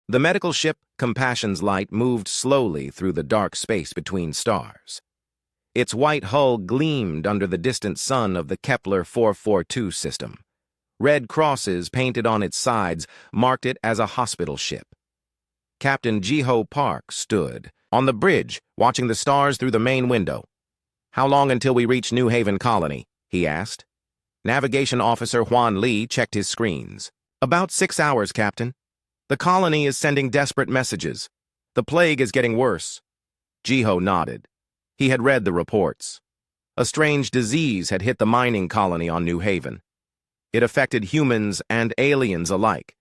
The medical ship Compassion's Light moved slowly through the dark space between stars. Its white hull gleamed under the distant sun of the Kepler 442 system. Red crosses painted on its sides marked it as a hospital ship. Captain Jiho Park stood on the bridge, watching the stars through the main window. "How long until we reach New Haven Colony?" he asked. Navigation Officer Juan Lee checked his screens. "About 6 hours, Captain. The colony is sending desperate messages. The plague is getting worse." Jiho nodded. He had read the reports. A strange disease had hit the mining colony on New Haven. It affected humans and aliens alike.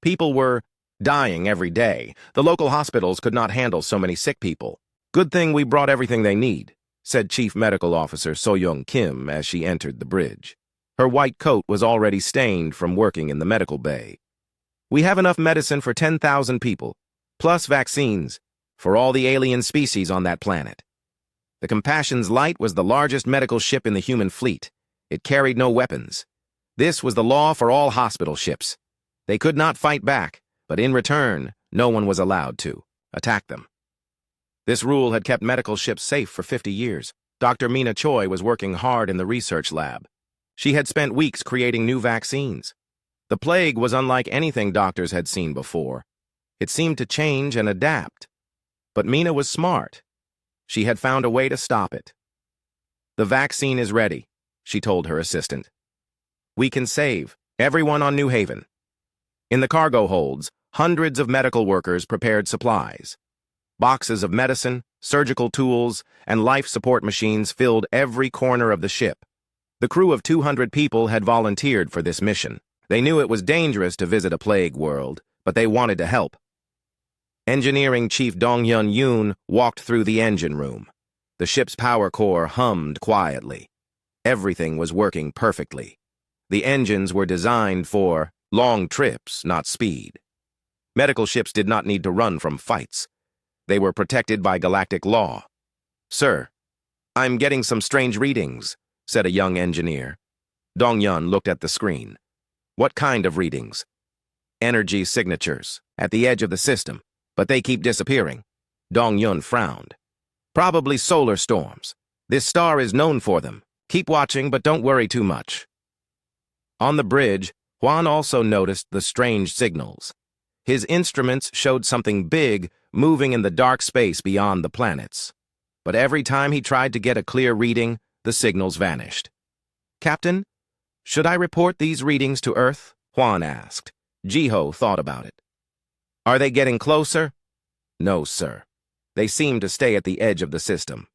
People were dying every day. The local hospitals could not handle so many sick people. "Good thing we brought everything they need," said Chief Medical Officer So-Young Kim as she entered the bridge. Her white coat was already stained from working in the medical bay. "We have enough medicine for 10,000 people, plus vaccines, for all the alien species on that planet." The Compassion's Light was the largest medical ship in the human fleet. It carried no weapons. This was the law for all hospital ships. They could not fight back, but in return, no one was allowed to attack them. This rule had kept medical ships safe for 50 years. Dr. Mina Choi was working hard in the research lab. She had spent weeks creating new vaccines. The plague was unlike anything doctors had seen before. It seemed to change and adapt. But Mina was smart. She had found a way to stop it. "The vaccine is ready," she told her assistant. "We can save everyone on New Haven." In the cargo holds, hundreds of medical workers prepared supplies. Boxes of medicine, surgical tools, and life support machines filled every corner of the ship. The crew of 200 people had volunteered for this mission. They knew it was dangerous to visit a plague world, but they wanted to help. Engineering Chief Dong-Hyun Yoon walked through the engine room. The ship's power core hummed quietly. Everything was working perfectly. The engines were designed for long trips, not speed. Medical ships did not need to run from fights. They were protected by galactic law. "Sir, I'm getting some strange readings," said a young engineer. Dong-Hyun looked at the screen. "What kind of readings?" "Energy signatures, at the edge of the system. But they keep disappearing." Dong-Hyun frowned. "Probably solar storms. This star is known for them. Keep watching, but don't worry too much." On the bridge, Juan also noticed the strange signals. His instruments showed something big moving in the dark space beyond the planets. But every time he tried to get a clear reading, the signals vanished. "Captain, should I report these readings to Earth?" Juan asked. Jiho thought about it. "Are they getting closer?" "No, sir. They seem to stay at the edge of the system."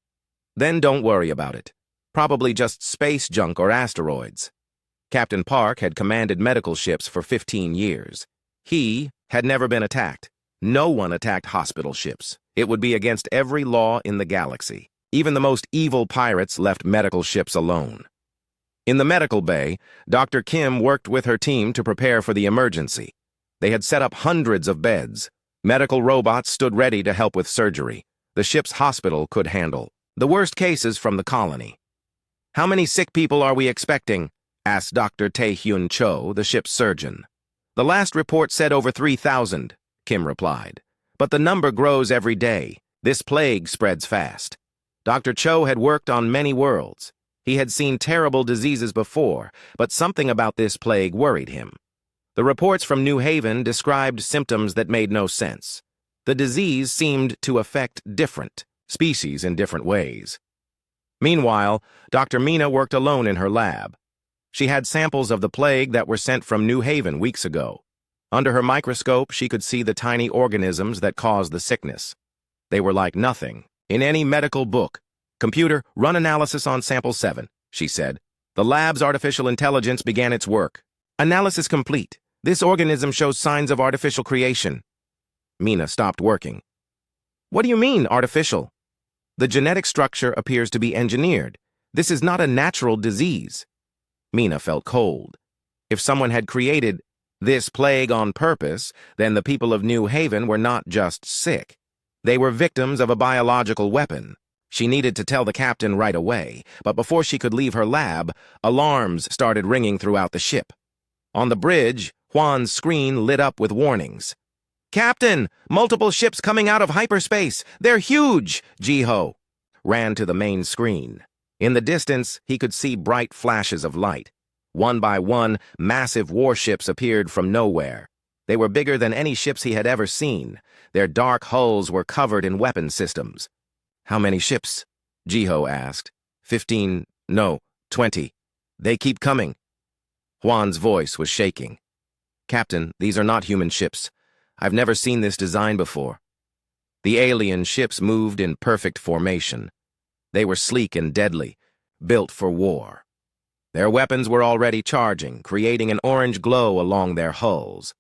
"Then don't worry about it. Probably just space junk or asteroids." Captain Park had commanded medical ships for 15 years. He had never been attacked. No one attacked hospital ships. It would be against every law in the galaxy. Even the most evil pirates left medical ships alone. In the medical bay, Dr. Kim worked with her team to prepare for the emergency. They had set up hundreds of beds. Medical robots stood ready to help with surgery. The ship's hospital could handle the worst cases from the colony. "How many sick people are we expecting?" asked Dr. Tae-Hyun Cho, the ship's surgeon. "The last report said over 3,000, Kim replied. "But the number grows every day. This plague spreads fast." Dr. Cho had worked on many worlds. He had seen terrible diseases before, but something about this plague worried him. The reports from New Haven described symptoms that made no sense. The disease seemed to affect different species in different ways. Meanwhile, Dr. Mina worked alone in her lab. She had samples of the plague that were sent from New Haven weeks ago. Under her microscope, she could see the tiny organisms that caused the sickness. They were like nothing in any medical book. "Computer, run analysis on sample 7, she said. The lab's artificial intelligence began its work. "Analysis complete. This organism shows signs of artificial creation." Mina stopped working. "What do you mean, artificial?" "The genetic structure appears to be engineered. This is not a natural disease." Mina felt cold. If someone had created this plague on purpose, then the people of New Haven were not just sick. They were victims of a biological weapon. She needed to tell the captain right away, but before she could leave her lab, alarms started ringing throughout the ship. On the bridge, Juan's screen lit up with warnings. Captain, multiple ships coming out of hyperspace. They're huge, Jiho ran to the main screen. In the distance, he could see bright flashes of light. One by one, massive warships appeared from nowhere. They were bigger than any ships he had ever seen. Their dark hulls were covered in weapon systems. How many ships? Jiho asked. 15, no, 20. They keep coming. Juan's voice was shaking. Captain, these are not human ships. I've never seen this design before. The alien ships moved in perfect formation. They were sleek and deadly, built for war. Their weapons were already charging, creating an orange glow along their hulls.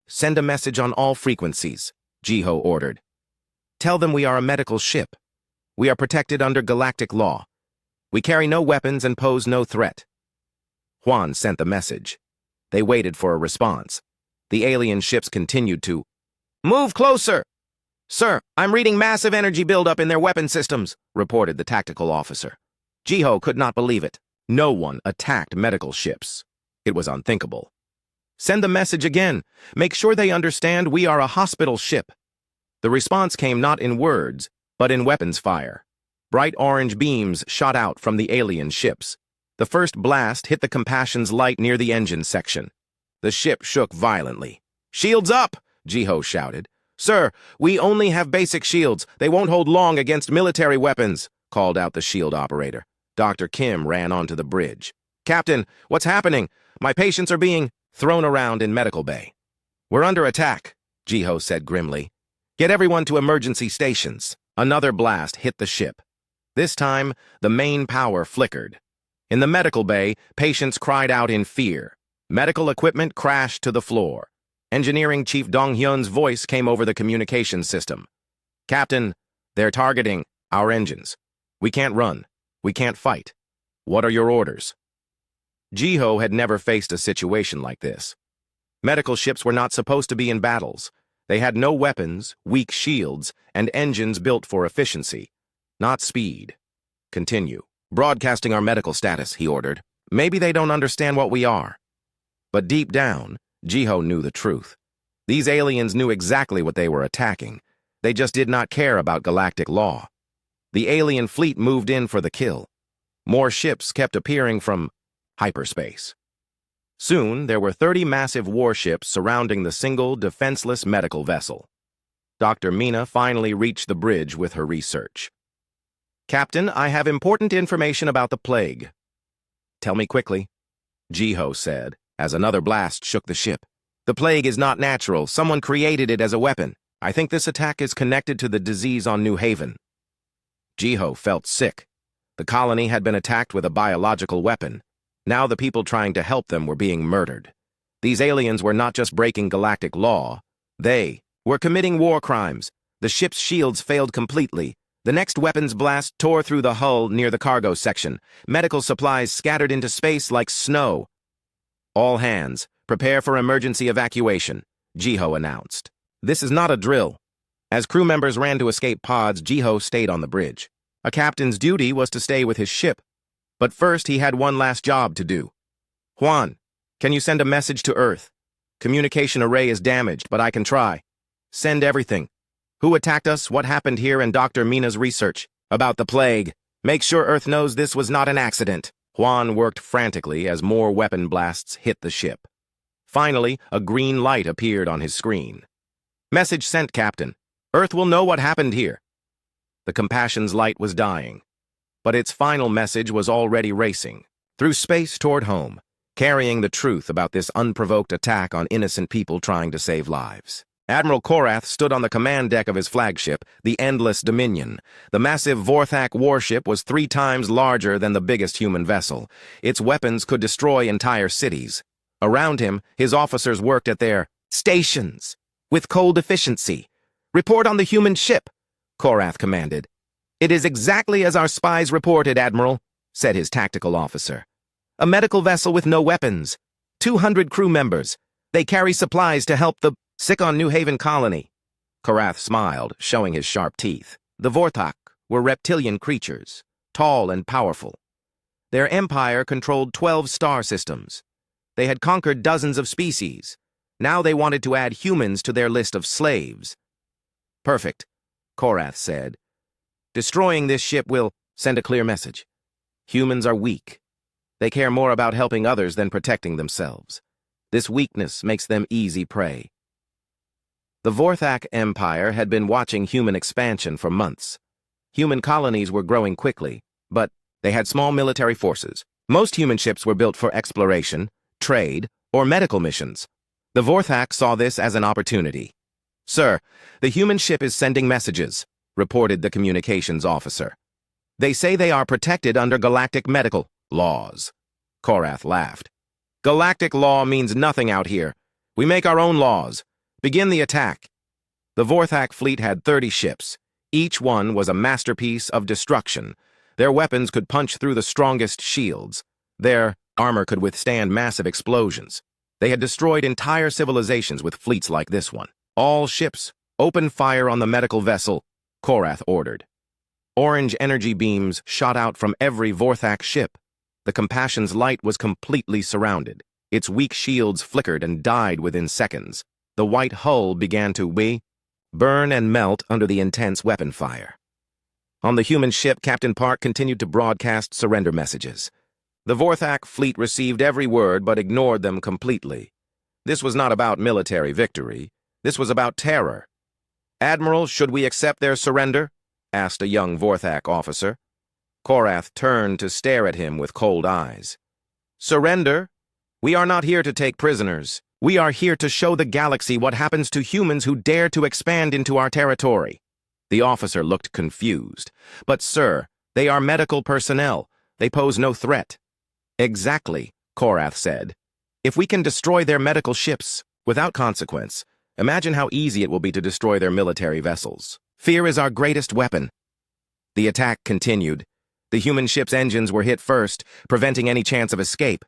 Send a message on all frequencies, Jiho ordered. Tell them we are a medical ship. We are protected under galactic law. We carry no weapons and pose no threat. Juan sent the message. They waited for a response. The alien ships continued to move closer. Sir, I'm reading massive energy buildup in their weapon systems, reported the tactical officer. Jiho could not believe it. No one attacked medical ships. It was unthinkable. Send the message again. Make sure they understand we are a hospital ship. The response came not in words, but in weapons fire. Bright orange beams shot out from the alien ships. The first blast hit the Compassion's light near the engine section. The ship shook violently. Shields up, Jiho shouted. Sir, we only have basic shields. They won't hold long against military weapons, called out the shield operator. Dr. Kim ran onto the bridge. Captain, what's happening? My patients are being thrown around in medical bay. We're under attack, Jiho said grimly. Get everyone to emergency stations. Another blast hit the ship. This time, the main power flickered. In the medical bay, patients cried out in fear. Medical equipment crashed to the floor. Engineering Chief Dong-hyun's voice came over the communication system. Captain, they're targeting our engines. We can't run. We can't fight. What are your orders? Jiho had never faced a situation like this. Medical ships were not supposed to be in battles. They had no weapons, weak shields, and engines built for efficiency, not speed. Continue. Broadcasting our medical status, he ordered. Maybe they don't understand what we are. But deep down, Jiho knew the truth. These aliens knew exactly what they were attacking. They just did not care about galactic law. The alien fleet moved in for the kill. More ships kept appearing from hyperspace. Soon, there were 30 massive warships surrounding the single, defenseless medical vessel. Dr. Mina finally reached the bridge with her research. Captain, I have important information about the plague. Tell me quickly, Jiho said, as another blast shook the ship. The plague is not natural. Someone created it as a weapon. I think this attack is connected to the disease on New Haven. Jiho felt sick. The colony had been attacked with a biological weapon. Now the people trying to help them were being murdered. These aliens were not just breaking galactic law. They were committing war crimes. The ship's shields failed completely. The next weapons blast tore through the hull near the cargo section. Medical supplies scattered into space like snow. All hands, prepare for emergency evacuation, Jiho announced. This is not a drill. As crew members ran to escape pods, Jiho stayed on the bridge. A captain's duty was to stay with his ship. But first, he had one last job to do. Juan, can you send a message to Earth? Communication array is damaged, but I can try. Send everything. Who attacked us, what happened here, and Dr. Mina's research about the plague. Make sure Earth knows this was not an accident. Juan worked frantically as more weapon blasts hit the ship. Finally, a green light appeared on his screen. Message sent, Captain. Earth will know what happened here. The Compassion's light was dying, but its final message was already racing through space toward home, carrying the truth about this unprovoked attack on innocent people trying to save lives. Admiral Korath stood on the command deck of his flagship, the Endless Dominion. The massive Vorthak warship was 3 times larger than the biggest human vessel. Its weapons could destroy entire cities. Around him, his officers worked at their stations with cold efficiency. Report on the human ship, Korath commanded. It is exactly as our spies reported, Admiral, said his tactical officer. A medical vessel with no weapons. 200 crew members. They carry supplies to help the sick on New Haven colony. Korath smiled, showing his sharp teeth. The Vorthak were reptilian creatures, tall and powerful. Their empire controlled 12 star systems. They had conquered dozens of species. Now they wanted to add humans to their list of slaves. Perfect, Korath said. Destroying this ship will send a clear message. Humans are weak. They care more about helping others than protecting themselves. This weakness makes them easy prey. The Vorthak Empire had been watching human expansion for months. Human colonies were growing quickly, but they had small military forces. Most human ships were built for exploration, trade, or medical missions. The Vorthak saw this as an opportunity. "Sir, the human ship is sending messages," reported the communications officer. "They say they are protected under galactic medical laws." Korath laughed. "Galactic law means nothing out here. We make our own laws. Begin the attack." The Vorthak fleet had 30 ships. Each one was a masterpiece of destruction. Their weapons could punch through the strongest shields. Their armor could withstand massive explosions. They had destroyed entire civilizations with fleets like this one. "All ships, open fire on the medical vessel," Korath ordered. Orange energy beams shot out from every Vorthak ship. The Compassion's light was completely surrounded. Its weak shields flickered and died within seconds. The white hull began to burn and melt under the intense weapon fire. On the human ship, Captain Park continued to broadcast surrender messages. The Vorthak fleet received every word but ignored them completely. This was not about military victory. This was about terror. "Admiral, should we accept their surrender?" asked a young Vorthak officer. Korath turned to stare at him with cold eyes. "Surrender? We are not here to take prisoners. We are here to show the galaxy what happens to humans who dare to expand into our territory." The officer looked confused. "But, sir, they are medical personnel. They pose no threat." "Exactly," Korath said. "If we can destroy their medical ships without consequence, imagine how easy it will be to destroy their military vessels. Fear is our greatest weapon." The attack continued. The human ship's engines were hit first, preventing any chance of escape.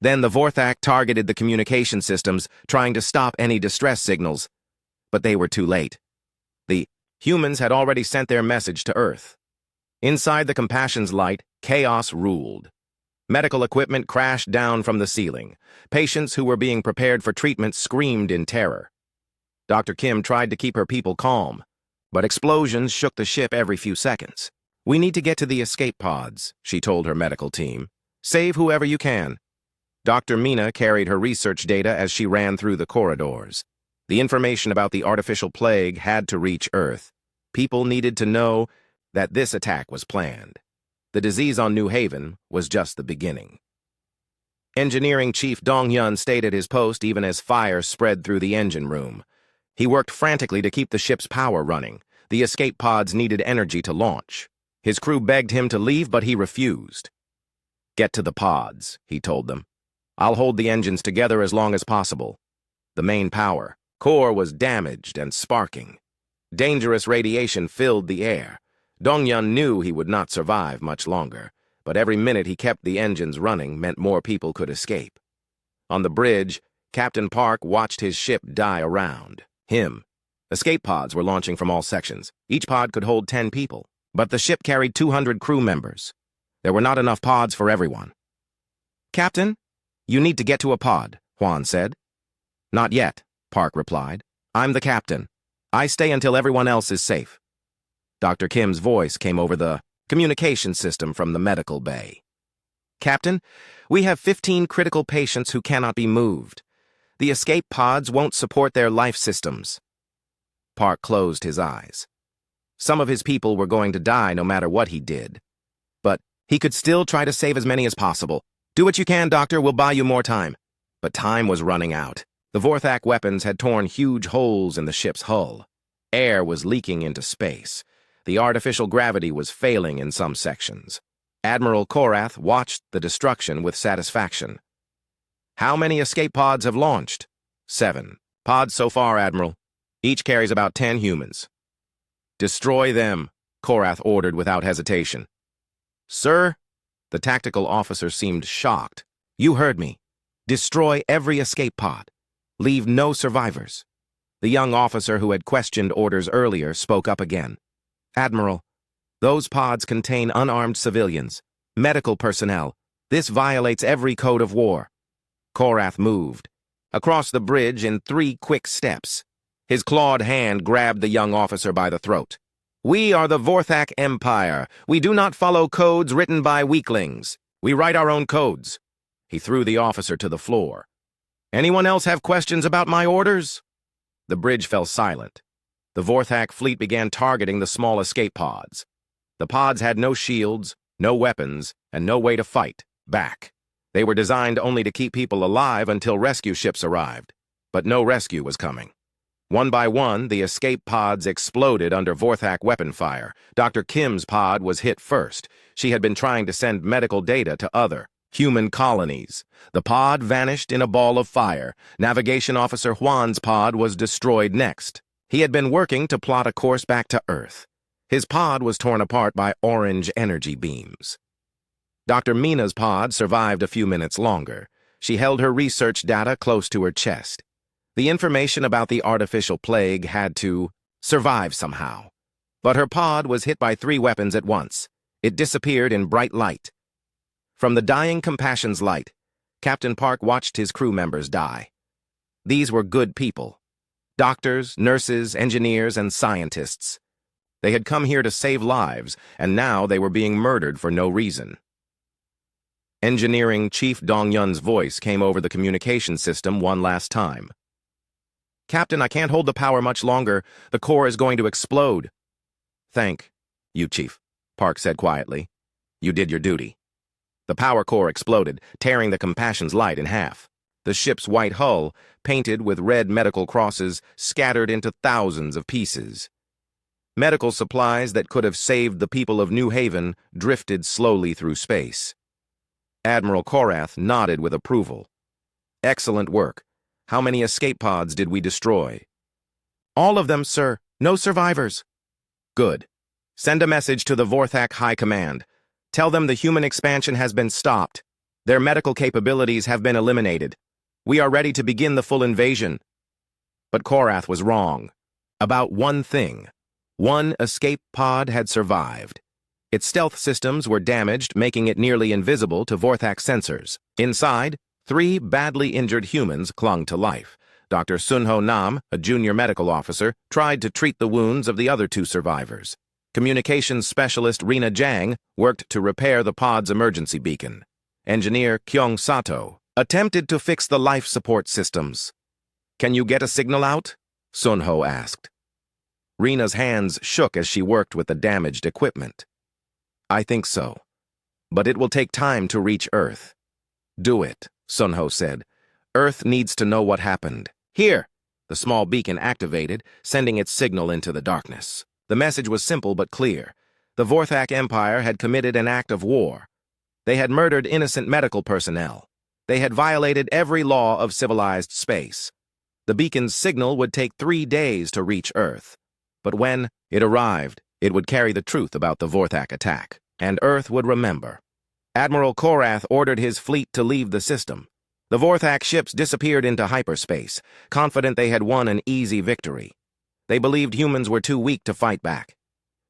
Then the Vorthak targeted the communication systems, trying to stop any distress signals. But they were too late. The humans had already sent their message to Earth. Inside the Compassion's light, chaos ruled. Medical equipment crashed down from the ceiling. Patients who were being prepared for treatment screamed in terror. Dr. Kim tried to keep her people calm, but explosions shook the ship every few seconds. "We need to get to the escape pods," she told her medical team. "Save whoever you can." Dr. Mina carried her research data as she ran through the corridors. The information about the artificial plague had to reach Earth. People needed to know that this attack was planned. The disease on New Haven was just the beginning. Engineering Chief Dong-hyun stayed at his post even as fire spread through the engine room. He worked frantically to keep the ship's power running. The escape pods needed energy to launch. His crew begged him to leave, but he refused. "Get to the pods," he told them. "I'll hold the engines together as long as possible." The main power core was damaged and sparking. Dangerous radiation filled the air. Dong-hyun knew he would not survive much longer, but every minute he kept the engines running meant more people could escape. On the bridge, Captain Park watched his ship die around him. Escape pods were launching from all sections. Each pod could hold 10 people, but the ship carried 200 crew members. There were not enough pods for everyone. "Captain, you need to get to a pod," Juan said. "Not yet," Park replied. "I'm the captain. I stay until everyone else is safe." Dr. Kim's voice came over the communication system from the medical bay. "Captain, we have 15 critical patients who cannot be moved. The escape pods won't support their life systems." Park closed his eyes. Some of his people were going to die no matter what he did. But he could still try to save as many as possible. "Do what you can, Doctor. We'll buy you more time." But time was running out. The Vorthak weapons had torn huge holes in the ship's hull. Air was leaking into space. The artificial gravity was failing in some sections. Admiral Korath watched the destruction with satisfaction. "How many escape pods have launched?" 7 pods so far, Admiral. Each carries about 10 humans. "Destroy them," Korath ordered without hesitation. "Sir?" The tactical officer seemed shocked. "You heard me. Destroy every escape pod. Leave no survivors." The young officer who had questioned orders earlier spoke up again. "Admiral, those pods contain unarmed civilians, medical personnel. This violates every code of war." Korath moved. across the bridge in 3 quick steps. His clawed hand grabbed the young officer by the throat. "We are the Vorthak Empire. We do not follow codes written by weaklings. We write our own codes." He threw the officer to the floor. "Anyone else have questions about my orders?" The bridge fell silent. The Vorthak fleet began targeting the small escape pods. The pods had no shields, no weapons, and no way to fight back. They were designed only to keep people alive until rescue ships arrived. But no rescue was coming. One by one, the escape pods exploded under Vorthak weapon fire. Dr. Kim's pod was hit first. She had been trying to send medical data to other human colonies. The pod vanished in a ball of fire. Navigation Officer Juan's pod was destroyed next. He had been working to plot a course back to Earth. His pod was torn apart by orange energy beams. Dr. Mina's pod survived a few minutes longer. She held her research data close to her chest. The information about the artificial plague had to survive somehow. But her pod was hit by 3 weapons at once. It disappeared in bright light. From the dying Compassion's light, Captain Park watched his crew members die. These were good people. Doctors, nurses, engineers, and scientists. They had come here to save lives, and now they were being murdered for no reason. Engineering Chief Dong-Yun's voice came over the communication system one last time. "Captain, I can't hold the power much longer. The core is going to explode." "Thank you, Chief," Park said quietly. "You did your duty." The power core exploded, tearing the Compassion's light in half. The ship's white hull, painted with red medical crosses, scattered into thousands of pieces. Medical supplies that could have saved the people of New Haven drifted slowly through space. Admiral Korath nodded with approval. "Excellent work. How many escape pods did we destroy?" "All of them, sir. No survivors." "Good. Send a message to the Vorthak High Command. Tell them the human expansion has been stopped. Their medical capabilities have been eliminated. We are ready to begin the full invasion." But Korath was wrong. About one thing. One escape pod had survived. Its stealth systems were damaged, making it nearly invisible to Vorthak sensors. Inside, 3 badly injured humans clung to life. Dr. Sunho Nam, a junior medical officer, tried to treat the wounds of the other 2 survivors. Communications specialist Rina Jang worked to repair the pod's emergency beacon. Engineer Kyung Sato attempted to fix the life support systems. "Can you get a signal out?" Sunho asked. Rina's hands shook as she worked with the damaged equipment. "I think so. But it will take time to reach Earth." "Do it," Sunho said. "Earth needs to know what happened." "Here!" The small beacon activated, sending its signal into the darkness. The message was simple but clear. The Vorthak Empire had committed an act of war. They had murdered innocent medical personnel. They had violated every law of civilized space. The beacon's signal would take 3 days to reach Earth. But when it arrived, it would carry the truth about the Vorthak attack, and Earth would remember. Admiral Korath ordered his fleet to leave the system. The Vorthak ships disappeared into hyperspace, confident they had won an easy victory. They believed humans were too weak to fight back.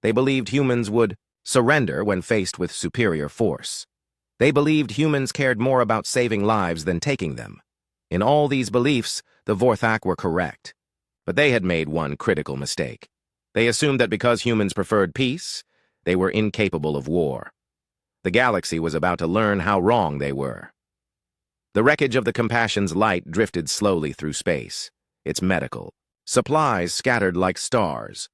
They believed humans would surrender when faced with superior force. They believed humans cared more about saving lives than taking them. In all these beliefs, the Vorthak were correct. But they had made one critical mistake. They assumed that because humans preferred peace, they were incapable of war. The galaxy was about to learn how wrong they were. The wreckage of the Compassion's light drifted slowly through space. Its medical supplies scattered like stars.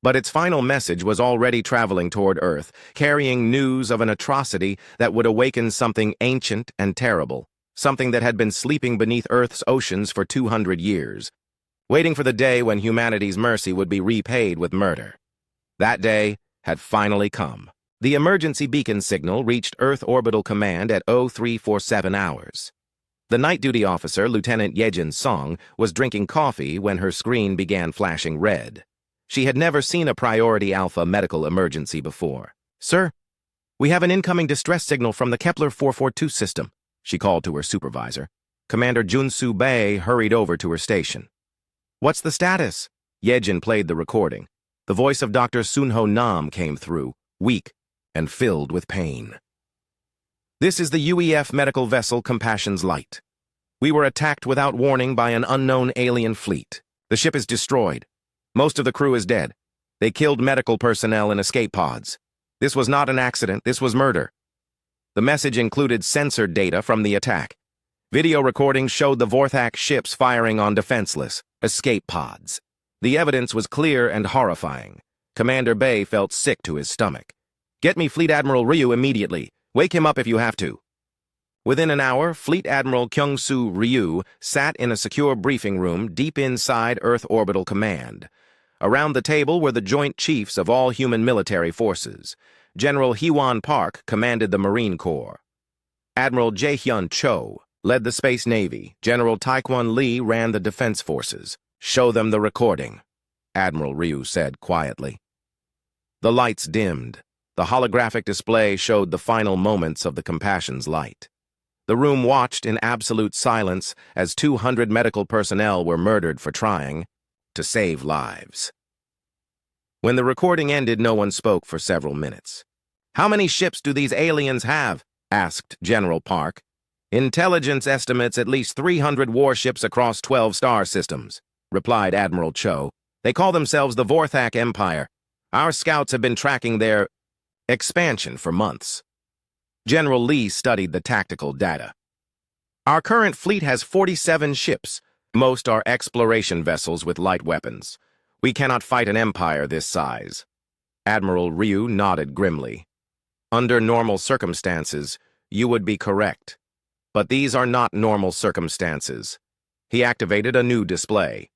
But its final message was already traveling toward Earth, carrying news of an atrocity that would awaken something ancient and terrible, something that had been sleeping beneath Earth's oceans for 200 years, waiting for the day when humanity's mercy would be repaid with murder. That day had finally come. The emergency beacon signal reached Earth Orbital Command at 0347 hours. The night duty officer, Lieutenant Yejin Song, was drinking coffee when her screen began flashing red. She had never seen a Priority Alpha medical emergency before. "Sir, we have an incoming distress signal from the Kepler 442 system," she called to her supervisor. Commander Junsu Bei hurried over to her station. "What's the status?" Yejin played the recording. The voice of Dr. Sunho Nam came through, weak and filled with pain. "This is the UEF medical vessel Compassion's Light. We were attacked without warning by an unknown alien fleet. The ship is destroyed. Most of the crew is dead. They killed medical personnel in escape pods. This was not an accident, this was murder. The message included censored data from the attack. Video recordings showed the Vorthak ships firing on defenseless escape pods. The evidence was clear and horrifying. Commander Bay felt sick to his stomach. "Get me Fleet Admiral Ryu immediately. Wake him up if you have to." Within an hour, Fleet Admiral Kyung-Soo Ryu sat in a secure briefing room deep inside Earth Orbital Command. Around the table were the Joint Chiefs of all human military forces. General Hee-Won Park commanded the Marine Corps. Admiral Jae-hyun Cho led the Space Navy. General Taekwon Lee ran the Defense Forces. "Show them the recording," Admiral Ryu said quietly. The lights dimmed. The holographic display showed the final moments of the Compassion's light. The room watched in absolute silence as 200 medical personnel were murdered for trying to save lives. When the recording ended, no one spoke for several minutes. "How many ships do these aliens have?" asked General Park. "Intelligence estimates at least 300 warships across 12 star systems," replied Admiral Cho. "They call themselves the Vorthak Empire. Our scouts have been tracking their expansion for months." General Lee studied the tactical data. "Our current fleet has 47 ships. Most are exploration vessels with light weapons. We cannot fight an empire this size." Admiral Ryu nodded grimly. "Under normal circumstances, you would be correct. But these are not normal circumstances." He activated a new display.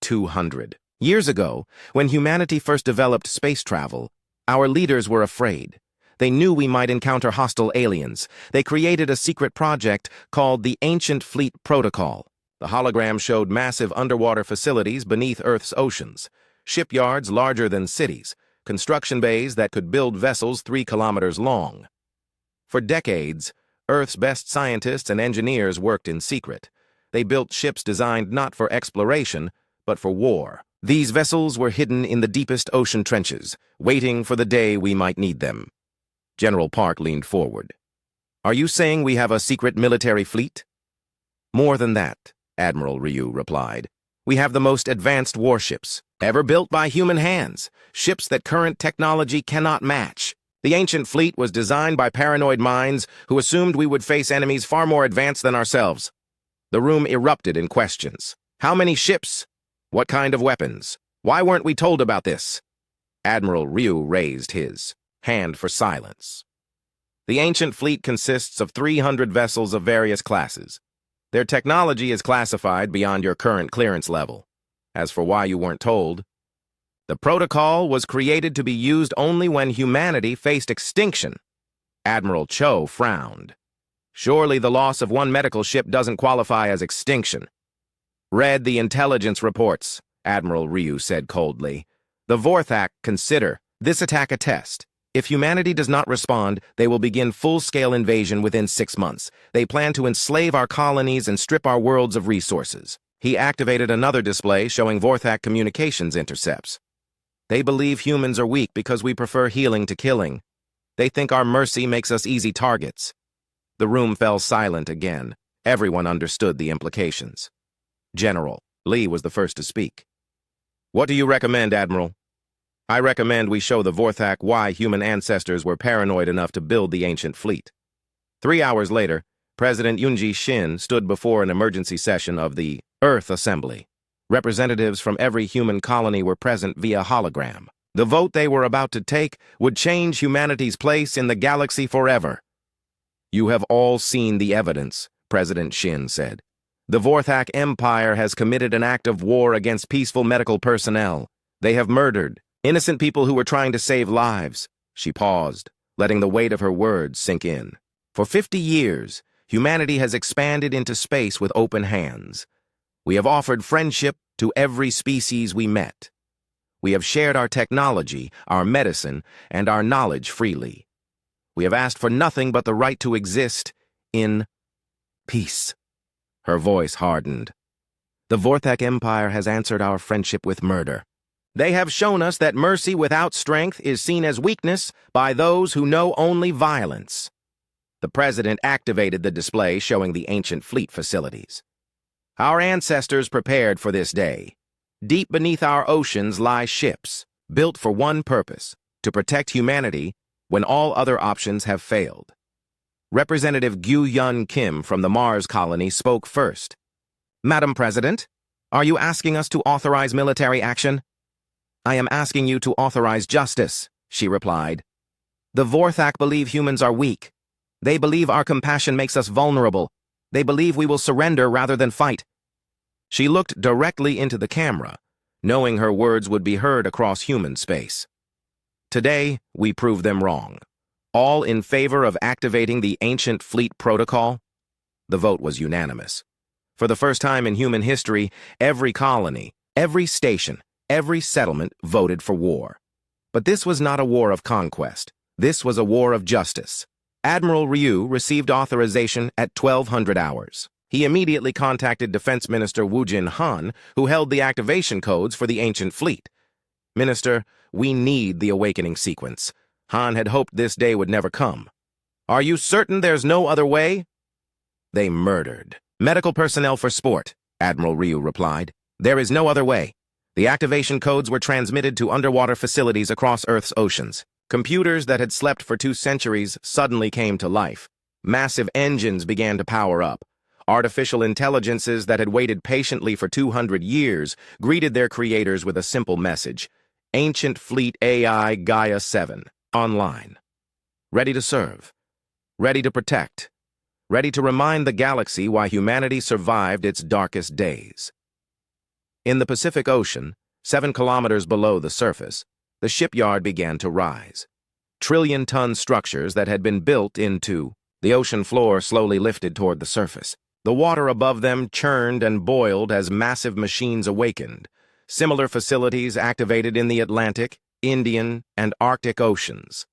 200. Years ago, when humanity first developed space travel, our leaders were afraid. They knew we might encounter hostile aliens. They created a secret project called the Ancient Fleet Protocol. The hologram showed massive underwater facilities beneath Earth's oceans, shipyards larger than cities, construction bays that could build vessels 3 kilometers long. For decades, Earth's best scientists and engineers worked in secret. They built ships designed not for exploration, but for war. These vessels were hidden in the deepest ocean trenches, waiting for the day we might need them. General Park leaned forward. "Are you saying we have a secret military fleet?" "More than that," Admiral Ryu replied. "We have the most advanced warships, ever built by human hands, ships that current technology cannot match. The ancient fleet was designed by paranoid minds who assumed we would face enemies far more advanced than ourselves." The room erupted in questions. "How many ships? What kind of weapons? Why weren't we told about this?" Admiral Ryu raised his hand for silence. "The ancient fleet consists of 300 vessels of various classes. Their technology is classified beyond your current clearance level. As for why you weren't told, the protocol was created to be used only when humanity faced extinction." Admiral Cho frowned. "Surely the loss of one medical ship doesn't qualify as extinction." "Read the intelligence reports," Admiral Ryu said coldly. "The Vorthak consider this attack a test. If humanity does not respond, they will begin full-scale invasion within 6 months. They plan to enslave our colonies and strip our worlds of resources." He activated another display showing Vorthak communications intercepts. "They believe humans are weak because we prefer healing to killing. They think our mercy makes us easy targets." The room fell silent again. Everyone understood the implications. General Lee was the first to speak. "What do you recommend, Admiral?" "I recommend we show the Vorthak why human ancestors were paranoid enough to build the ancient fleet." 3 hours later, President Yoon Ji-shin stood before an emergency session of the Earth Assembly. Representatives from every human colony were present via hologram. The vote they were about to take would change humanity's place in the galaxy forever. "You have all seen the evidence," President Shin said. "The Vorthak Empire has committed an act of war against peaceful medical personnel. They have murdered innocent people who were trying to save lives." She paused, letting the weight of her words sink in. "For 50 years, humanity has expanded into space with open hands. We have offered friendship to every species we met. We have shared our technology, our medicine, and our knowledge freely. We have asked for nothing but the right to exist in peace." Her voice hardened. "The Vorthak Empire has answered our friendship with murder. They have shown us that mercy without strength is seen as weakness by those who know only violence." The president activated the display showing the ancient fleet facilities. Our ancestors prepared for this day. Deep beneath our oceans lie ships, built for one purpose, to protect humanity when all other options have failed. Representative Gyu-Yun Kim from the Mars colony spoke first. Madam President, are you asking us to authorize military action? I am asking you to authorize justice, she replied. The Vorthak believe humans are weak. They believe our compassion makes us vulnerable. They believe we will surrender rather than fight. She looked directly into the camera, knowing her words would be heard across human space. Today, we prove them wrong. All in favor of activating the ancient fleet protocol? The vote was unanimous. For the first time in human history, every colony, every station, every settlement voted for war. But this was not a war of conquest. This was a war of justice. Admiral Ryu received authorization at 1200 hours. He immediately contacted Defense Minister Woojin Han, who held the activation codes for the ancient fleet. Minister, we need the awakening sequence. Han had hoped this day would never come. Are you certain there's no other way? They murdered. Medical personnel for sport, Admiral Ryu replied. There is no other way. The activation codes were transmitted to underwater facilities across Earth's oceans. Computers that had slept for 2 centuries suddenly came to life. Massive engines began to power up. Artificial intelligences that had waited patiently for 200 years greeted their creators with a simple message. Ancient Fleet AI Gaia 7, online. Ready to serve. Ready to protect. Ready to remind the galaxy why humanity survived its darkest days. In the Pacific Ocean, 7 kilometers below the surface, the shipyard began to rise. Trillion-ton structures that had been built into the ocean floor slowly lifted toward the surface. The water above them churned and boiled as massive machines awakened. Similar facilities activated in the Atlantic, Indian, and Arctic Oceans.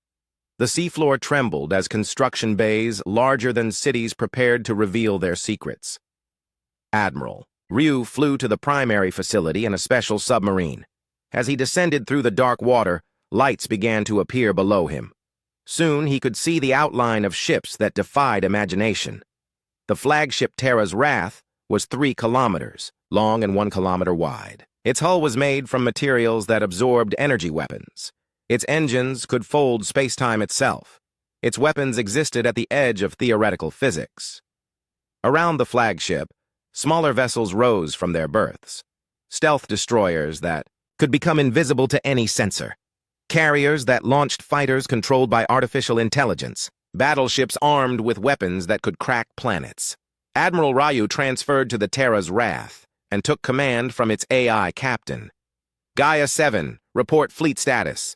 The seafloor trembled as construction bays larger than cities prepared to reveal their secrets. Admiral Ryu flew to the primary facility in a special submarine. As he descended through the dark water, lights began to appear below him. Soon he could see the outline of ships that defied imagination. The flagship Terra's Wrath was 3 kilometers long and 1 kilometer wide. Its hull was made from materials that absorbed energy weapons. Its engines could fold space-time itself. Its weapons existed at the edge of theoretical physics. Around the flagship, smaller vessels rose from their berths. Stealth destroyers that could become invisible to any sensor. Carriers that launched fighters controlled by artificial intelligence. Battleships armed with weapons that could crack planets. Admiral Ryu transferred to the Terra's Wrath and took command from its AI captain. Gaia 7, report fleet status.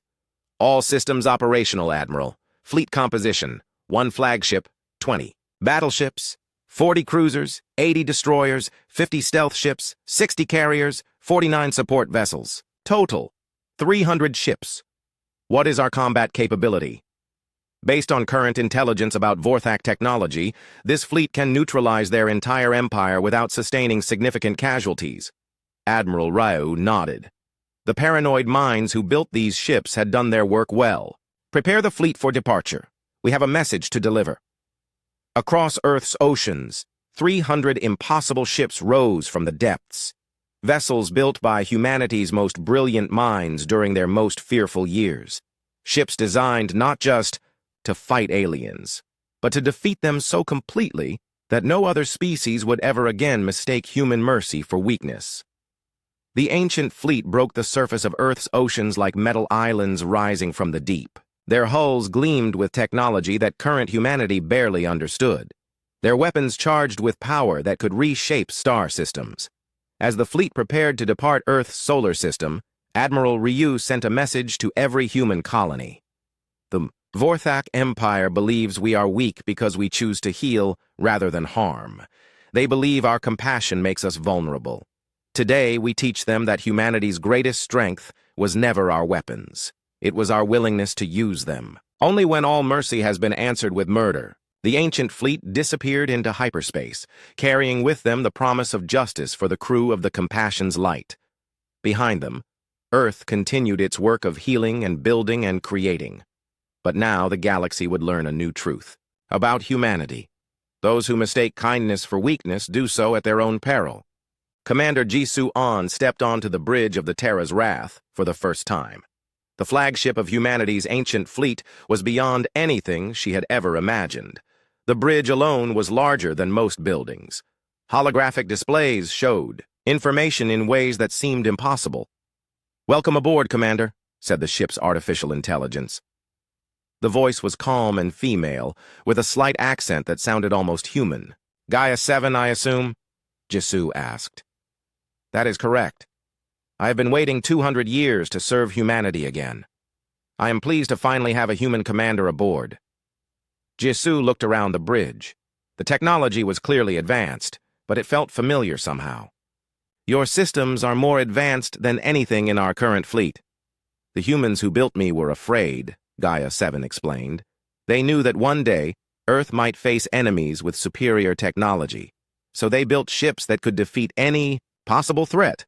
All systems operational, Admiral. Fleet composition, 1 flagship, 20. Battleships, 40 cruisers, 80 destroyers, 50 stealth ships, 60 carriers, 49 support vessels. Total, 300 ships. What is our combat capability? Based on current intelligence about Vorthak technology, this fleet can neutralize their entire empire without sustaining significant casualties. Admiral Ryu nodded. The paranoid minds who built these ships had done their work well. Prepare the fleet for departure. We have a message to deliver. Across Earth's oceans, 300 impossible ships rose from the depths. Vessels built by humanity's most brilliant minds during their most fearful years. Ships designed not just to fight aliens, but to defeat them so completely that no other species would ever again mistake human mercy for weakness. The ancient fleet broke the surface of Earth's oceans like metal islands rising from the deep. Their hulls gleamed with technology that current humanity barely understood. Their weapons charged with power that could reshape star systems. As the fleet prepared to depart Earth's solar system, Admiral Ryu sent a message to every human colony. The Vorthak Empire believes we are weak because we choose to heal rather than harm. They believe our compassion makes us vulnerable. Today, we teach them that humanity's greatest strength was never our weapons. It was our willingness to use them. Only when all mercy has been answered with murder, the ancient fleet disappeared into hyperspace, carrying with them the promise of justice for the crew of the Compassion's Light. Behind them, Earth continued its work of healing and building and creating. But now the galaxy would learn a new truth. about humanity. Those who mistake kindness for weakness do so at their own peril. Commander Jisoo An stepped onto the bridge of the Terra's Wrath for the first time. The flagship of humanity's ancient fleet was beyond anything she had ever imagined. The bridge alone was larger than most buildings. Holographic displays showed information in ways that seemed impossible. "Welcome aboard, Commander," said the ship's artificial intelligence. The voice was calm and female, with a slight accent that sounded almost human. "Gaia 7, I assume?" Jisoo asked. "That is correct. I have been waiting 200 years to serve humanity again. I am pleased to finally have a human commander aboard." Jisoo looked around the bridge. The technology was clearly advanced, but it felt familiar somehow. "Your systems are more advanced than anything in our current fleet. The humans who built me were afraid," Gaia 7 explained. "They knew that one day, Earth might face enemies with superior technology, so they built ships that could defeat any possible threat."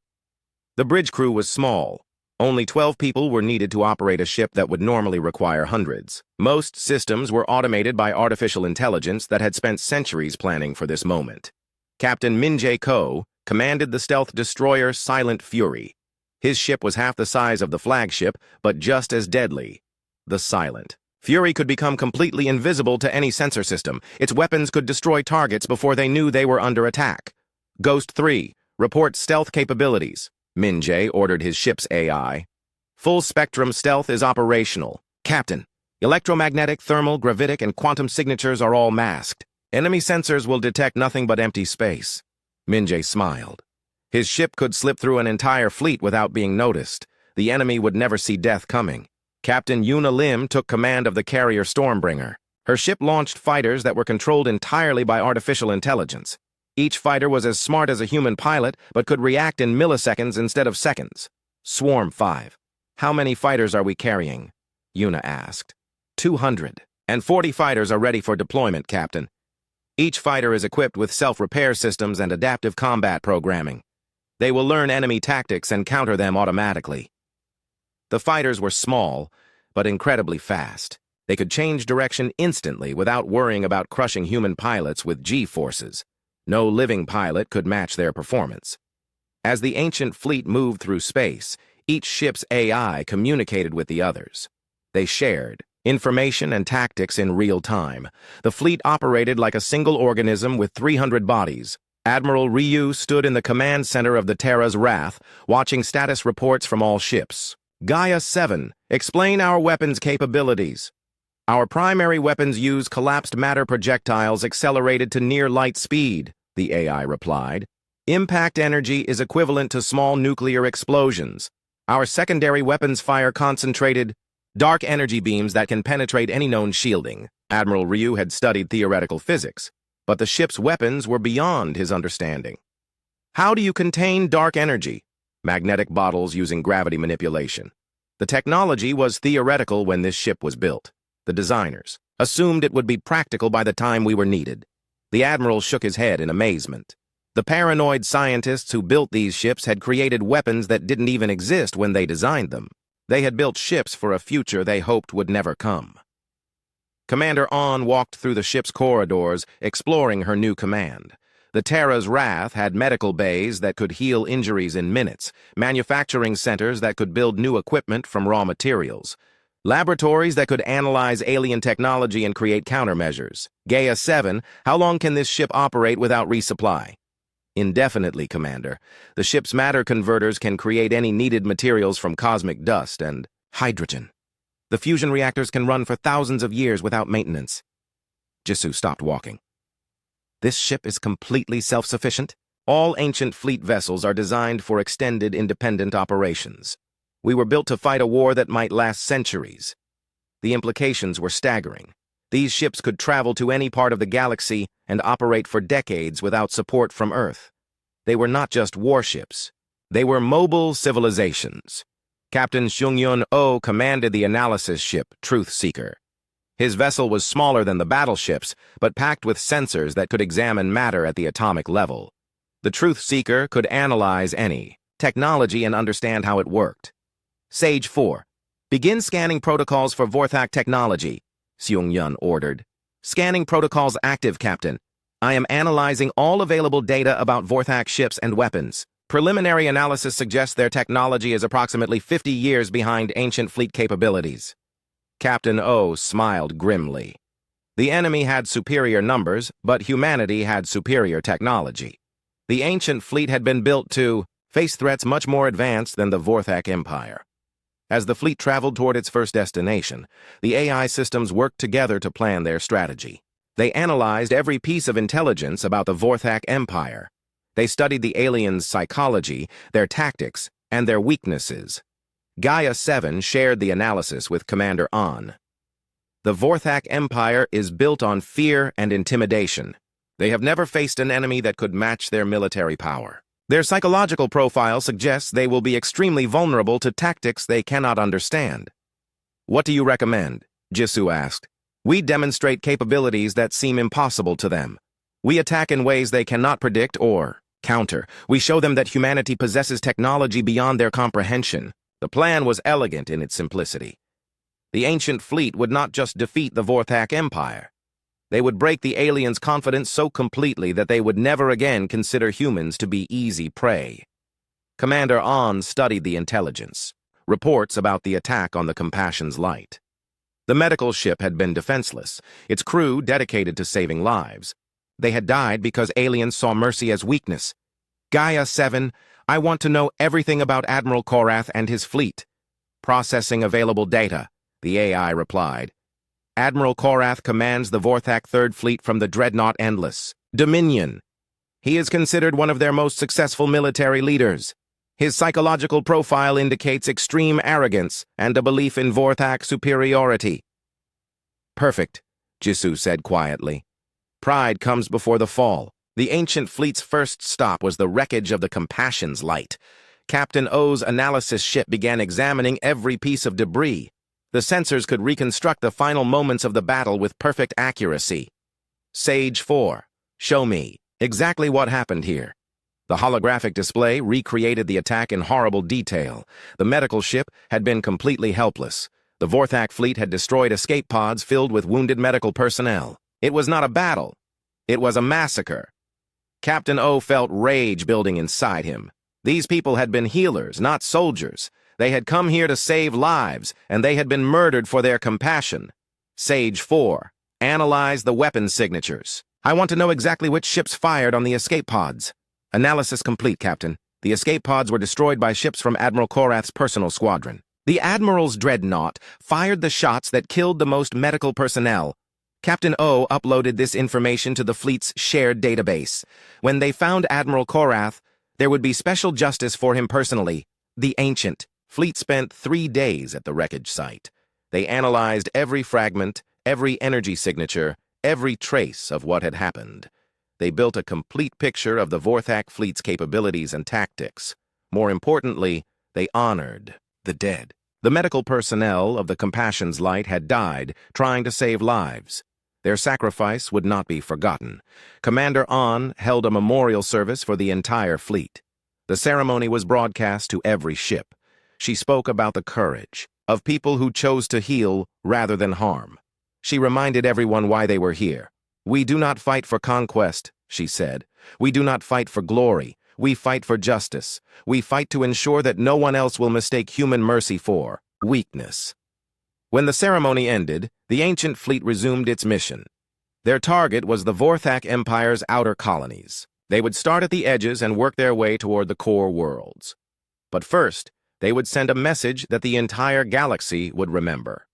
The bridge crew was small. Only 12 people were needed to operate a ship that would normally require hundreds. Most systems were automated by artificial intelligence that had spent centuries planning for this moment. Captain Min Jae Ko commanded the stealth destroyer Silent Fury. His ship was half the size of the flagship, but just as deadly. The Silent Fury could become completely invisible to any sensor system. Its weapons could destroy targets before they knew they were under attack. "Ghost 3, report stealth capabilities," Min Jae ordered his ship's AI. "Full-spectrum stealth is operational. Captain, electromagnetic, thermal, gravitic, and quantum signatures are all masked. Enemy sensors will detect nothing but empty space." Min Jae smiled. His ship could slip through an entire fleet without being noticed. The enemy would never see death coming. Captain Yuna Lim took command of the carrier Stormbringer. Her ship launched fighters that were controlled entirely by artificial intelligence. Each fighter was as smart as a human pilot, but could react in milliseconds instead of seconds. "Swarm 5. How many fighters are we carrying?" Yuna asked. 240 fighters are ready for deployment, Captain. Each fighter is equipped with self-repair systems and adaptive combat programming. They will learn enemy tactics and counter them automatically." The fighters were small, but incredibly fast. They could change direction instantly without worrying about crushing human pilots with G-forces. No living pilot could match their performance. As the ancient fleet moved through space, each ship's AI communicated with the others. They shared information and tactics in real time. The fleet operated like a single organism with 300 bodies. Admiral Ryu stood in the command center of the Terra's Wrath, watching status reports from all ships. "Gaia 7, explain our weapons capabilities." "Our primary weapons use collapsed matter projectiles accelerated to near light speed," the AI replied. "Impact energy is equivalent to small nuclear explosions. Our secondary weapons fire concentrated dark energy beams that can penetrate any known shielding." Admiral Ryu had studied theoretical physics, but the ship's weapons were beyond his understanding. "How do you contain dark energy?" "Magnetic bottles using gravity manipulation." The technology was theoretical when this ship was built. The designers assumed it would be practical by the time we were needed. The Admiral shook his head in amazement. The paranoid scientists who built these ships had created weapons that didn't even exist when they designed them. They had built ships for a future they hoped would never come. Commander An walked through the ship's corridors, exploring her new command. The Terra's Wrath had medical bays that could heal injuries in minutes, manufacturing centers that could build new equipment from raw materials, laboratories that could analyze alien technology and create countermeasures. "Gaia 7, how long can this ship operate without resupply?" "Indefinitely, Commander. The ship's matter converters can create any needed materials from cosmic dust and hydrogen. The fusion reactors can run for thousands of years without maintenance." Jisoo stopped walking. "This ship is completely self-sufficient? All ancient fleet vessels are designed for extended independent operations. We were built to fight a war that might last centuries." The implications were staggering. These ships could travel to any part of the galaxy and operate for decades without support from Earth. They were not just warships. They were mobile civilizations. Captain Seung-Yun Oh commanded the analysis ship, Truth Seeker. His vessel was smaller than the battleships, but packed with sensors that could examine matter at the atomic level. The Truth Seeker could analyze any technology and understand how it worked. "Sage 4, begin scanning protocols for Vorthak technology," Seung-Yun ordered. Scanning protocols active, Captain. I am analyzing all available data about Vorthak ships and weapons. Preliminary analysis suggests their technology is approximately 50 years behind ancient fleet capabilities. Captain O smiled grimly. The enemy had superior numbers, but humanity had superior technology. The ancient fleet had been built to face threats much more advanced than the Vorthak Empire. As the fleet traveled toward its first destination, the AI systems worked together to plan their strategy. They analyzed every piece of intelligence about the Vorthak Empire. They studied the aliens' psychology, their tactics, and their weaknesses. Gaia 7 shared the analysis with Commander An. The Vorthak Empire is built on fear and intimidation. They have never faced an enemy that could match their military power. Their psychological profile suggests they will be extremely vulnerable to tactics they cannot understand. What do you recommend? Jisoo asked. We demonstrate capabilities that seem impossible to them. We attack in ways they cannot predict or counter. We show them that humanity possesses technology beyond their comprehension. The plan was elegant in its simplicity. The ancient fleet would not just defeat the Vorthak Empire. They would break the aliens' confidence so completely that they would never again consider humans to be easy prey. Commander An studied the intelligence, reports about the attack on the Compassion's Light. The medical ship had been defenseless, its crew dedicated to saving lives. They had died because aliens saw mercy as weakness. Gaia 7, I want to know everything about Admiral Korath and his fleet. Processing available data, the AI replied. Admiral Korath commands the Vorthak Third Fleet from the dreadnought Endless Dominion. He is considered one of their most successful military leaders. His psychological profile indicates extreme arrogance and a belief in Vorthak superiority. Perfect, Jisoo said quietly. Pride comes before the fall. The ancient fleet's first stop was the wreckage of the Compassion's Light. Captain O's analysis ship began examining every piece of debris. The sensors could reconstruct the final moments of the battle with perfect accuracy. Sage 4, show me exactly what happened here. The holographic display recreated the attack in horrible detail. The medical ship had been completely helpless. The Vorthak fleet had destroyed escape pods filled with wounded medical personnel. It was not a battle. It was a massacre. Captain O felt rage building inside him. These people had been healers, not soldiers. They had come here to save lives, and they had been murdered for their compassion. Sage 4, analyze the weapon signatures. I want to know exactly which ships fired on the escape pods. Analysis complete, Captain. The escape pods were destroyed by ships from Admiral Korath's personal squadron. The Admiral's dreadnought fired the shots that killed the most medical personnel. Captain O uploaded this information to the fleet's shared database. When they found Admiral Korath, there would be special justice for him personally. The Ancient Fleet spent 3 days at the wreckage site. They analyzed every fragment, every energy signature, every trace of what had happened. They built a complete picture of the Vorthak fleet's capabilities and tactics. More importantly, they honored the dead. The medical personnel of the Compassion's Light had died trying to save lives. Their sacrifice would not be forgotten. Commander An held a memorial service for the entire fleet. The ceremony was broadcast to every ship. She spoke about the courage of people who chose to heal rather than harm. She reminded everyone why they were here. We do not fight for conquest, she said. We do not fight for glory. We fight for justice. We fight to ensure that no one else will mistake human mercy for weakness. When the ceremony ended, the ancient fleet resumed its mission. Their target was the Vorthak Empire's outer colonies. They would start at the edges and work their way toward the core worlds. But first, they would send a message that the entire galaxy would remember.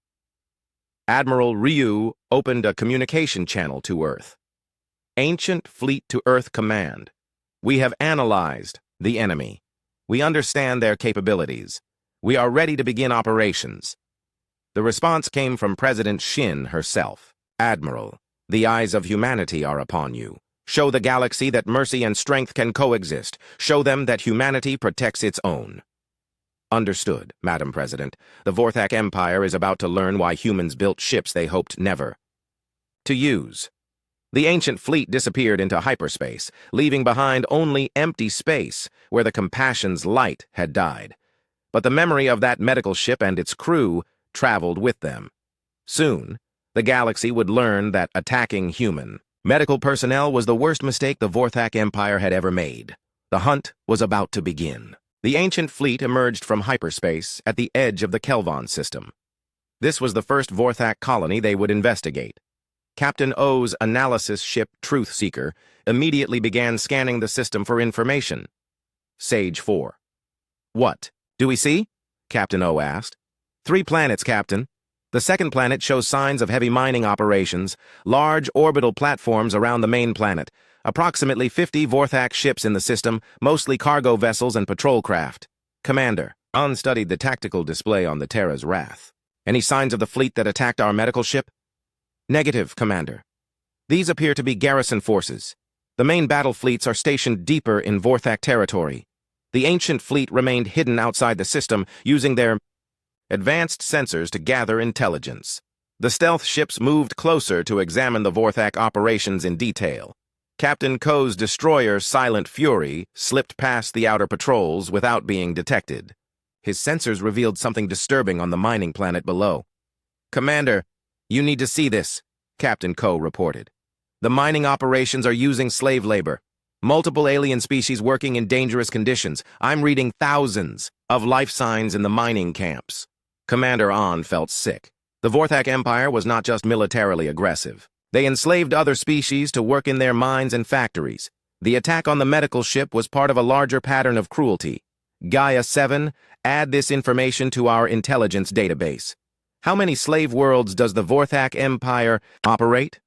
Admiral Ryu opened a communication channel to Earth. Ancient Fleet to Earth Command. We have analyzed the enemy. We understand their capabilities. We are ready to begin operations. The response came from President Shin herself. Admiral, the eyes of humanity are upon you. Show the galaxy that mercy and strength can coexist. Show them that humanity protects its own. Understood, Madam President. The Vorthak Empire is about to learn why humans built ships they hoped never to use. The ancient fleet disappeared into hyperspace, leaving behind only empty space where the Compassion's Light had died. But the memory of that medical ship and its crew traveled with them. Soon, The galaxy would learn that attacking human medical personnel was the worst mistake the Vorthak Empire had ever made. The hunt was about to begin. The ancient fleet emerged from hyperspace at the edge of the Kelvon system. This was the first Vorthak colony they would investigate. Captain O's analysis ship Truth Seeker immediately began scanning the system for information. Sage 4. "What? Do we see?" Captain O asked. "3 planets, Captain. The second planet shows signs of heavy mining operations, large orbital platforms around the main planet, approximately 50 Vorthak ships in the system, mostly cargo vessels and patrol craft. Commander." On studied the tactical display on the Terra's Wrath. "Any signs of the fleet that attacked our medical ship?" "Negative, Commander. These appear to be garrison forces. The main battle fleets are stationed deeper in Vorthak territory. The ancient fleet remained hidden outside the system, using their advanced sensors to gather intelligence. The stealth ships moved closer to examine the Vorthak operations in detail. Captain Ko's destroyer, Silent Fury, slipped past the outer patrols without being detected. His sensors revealed something disturbing on the mining planet below. "Commander, you need to see this," Captain Ko reported. "The mining operations are using slave labor. Multiple alien species working in dangerous conditions. I'm reading thousands of life signs in the mining camps." Commander An felt sick. The Vorthak Empire was not just militarily aggressive. They enslaved other species to work in their mines and factories. The attack on the medical ship was part of a larger pattern of cruelty. Gaia 7, add this information to our intelligence database. How many slave worlds does the Vorthak Empire operate?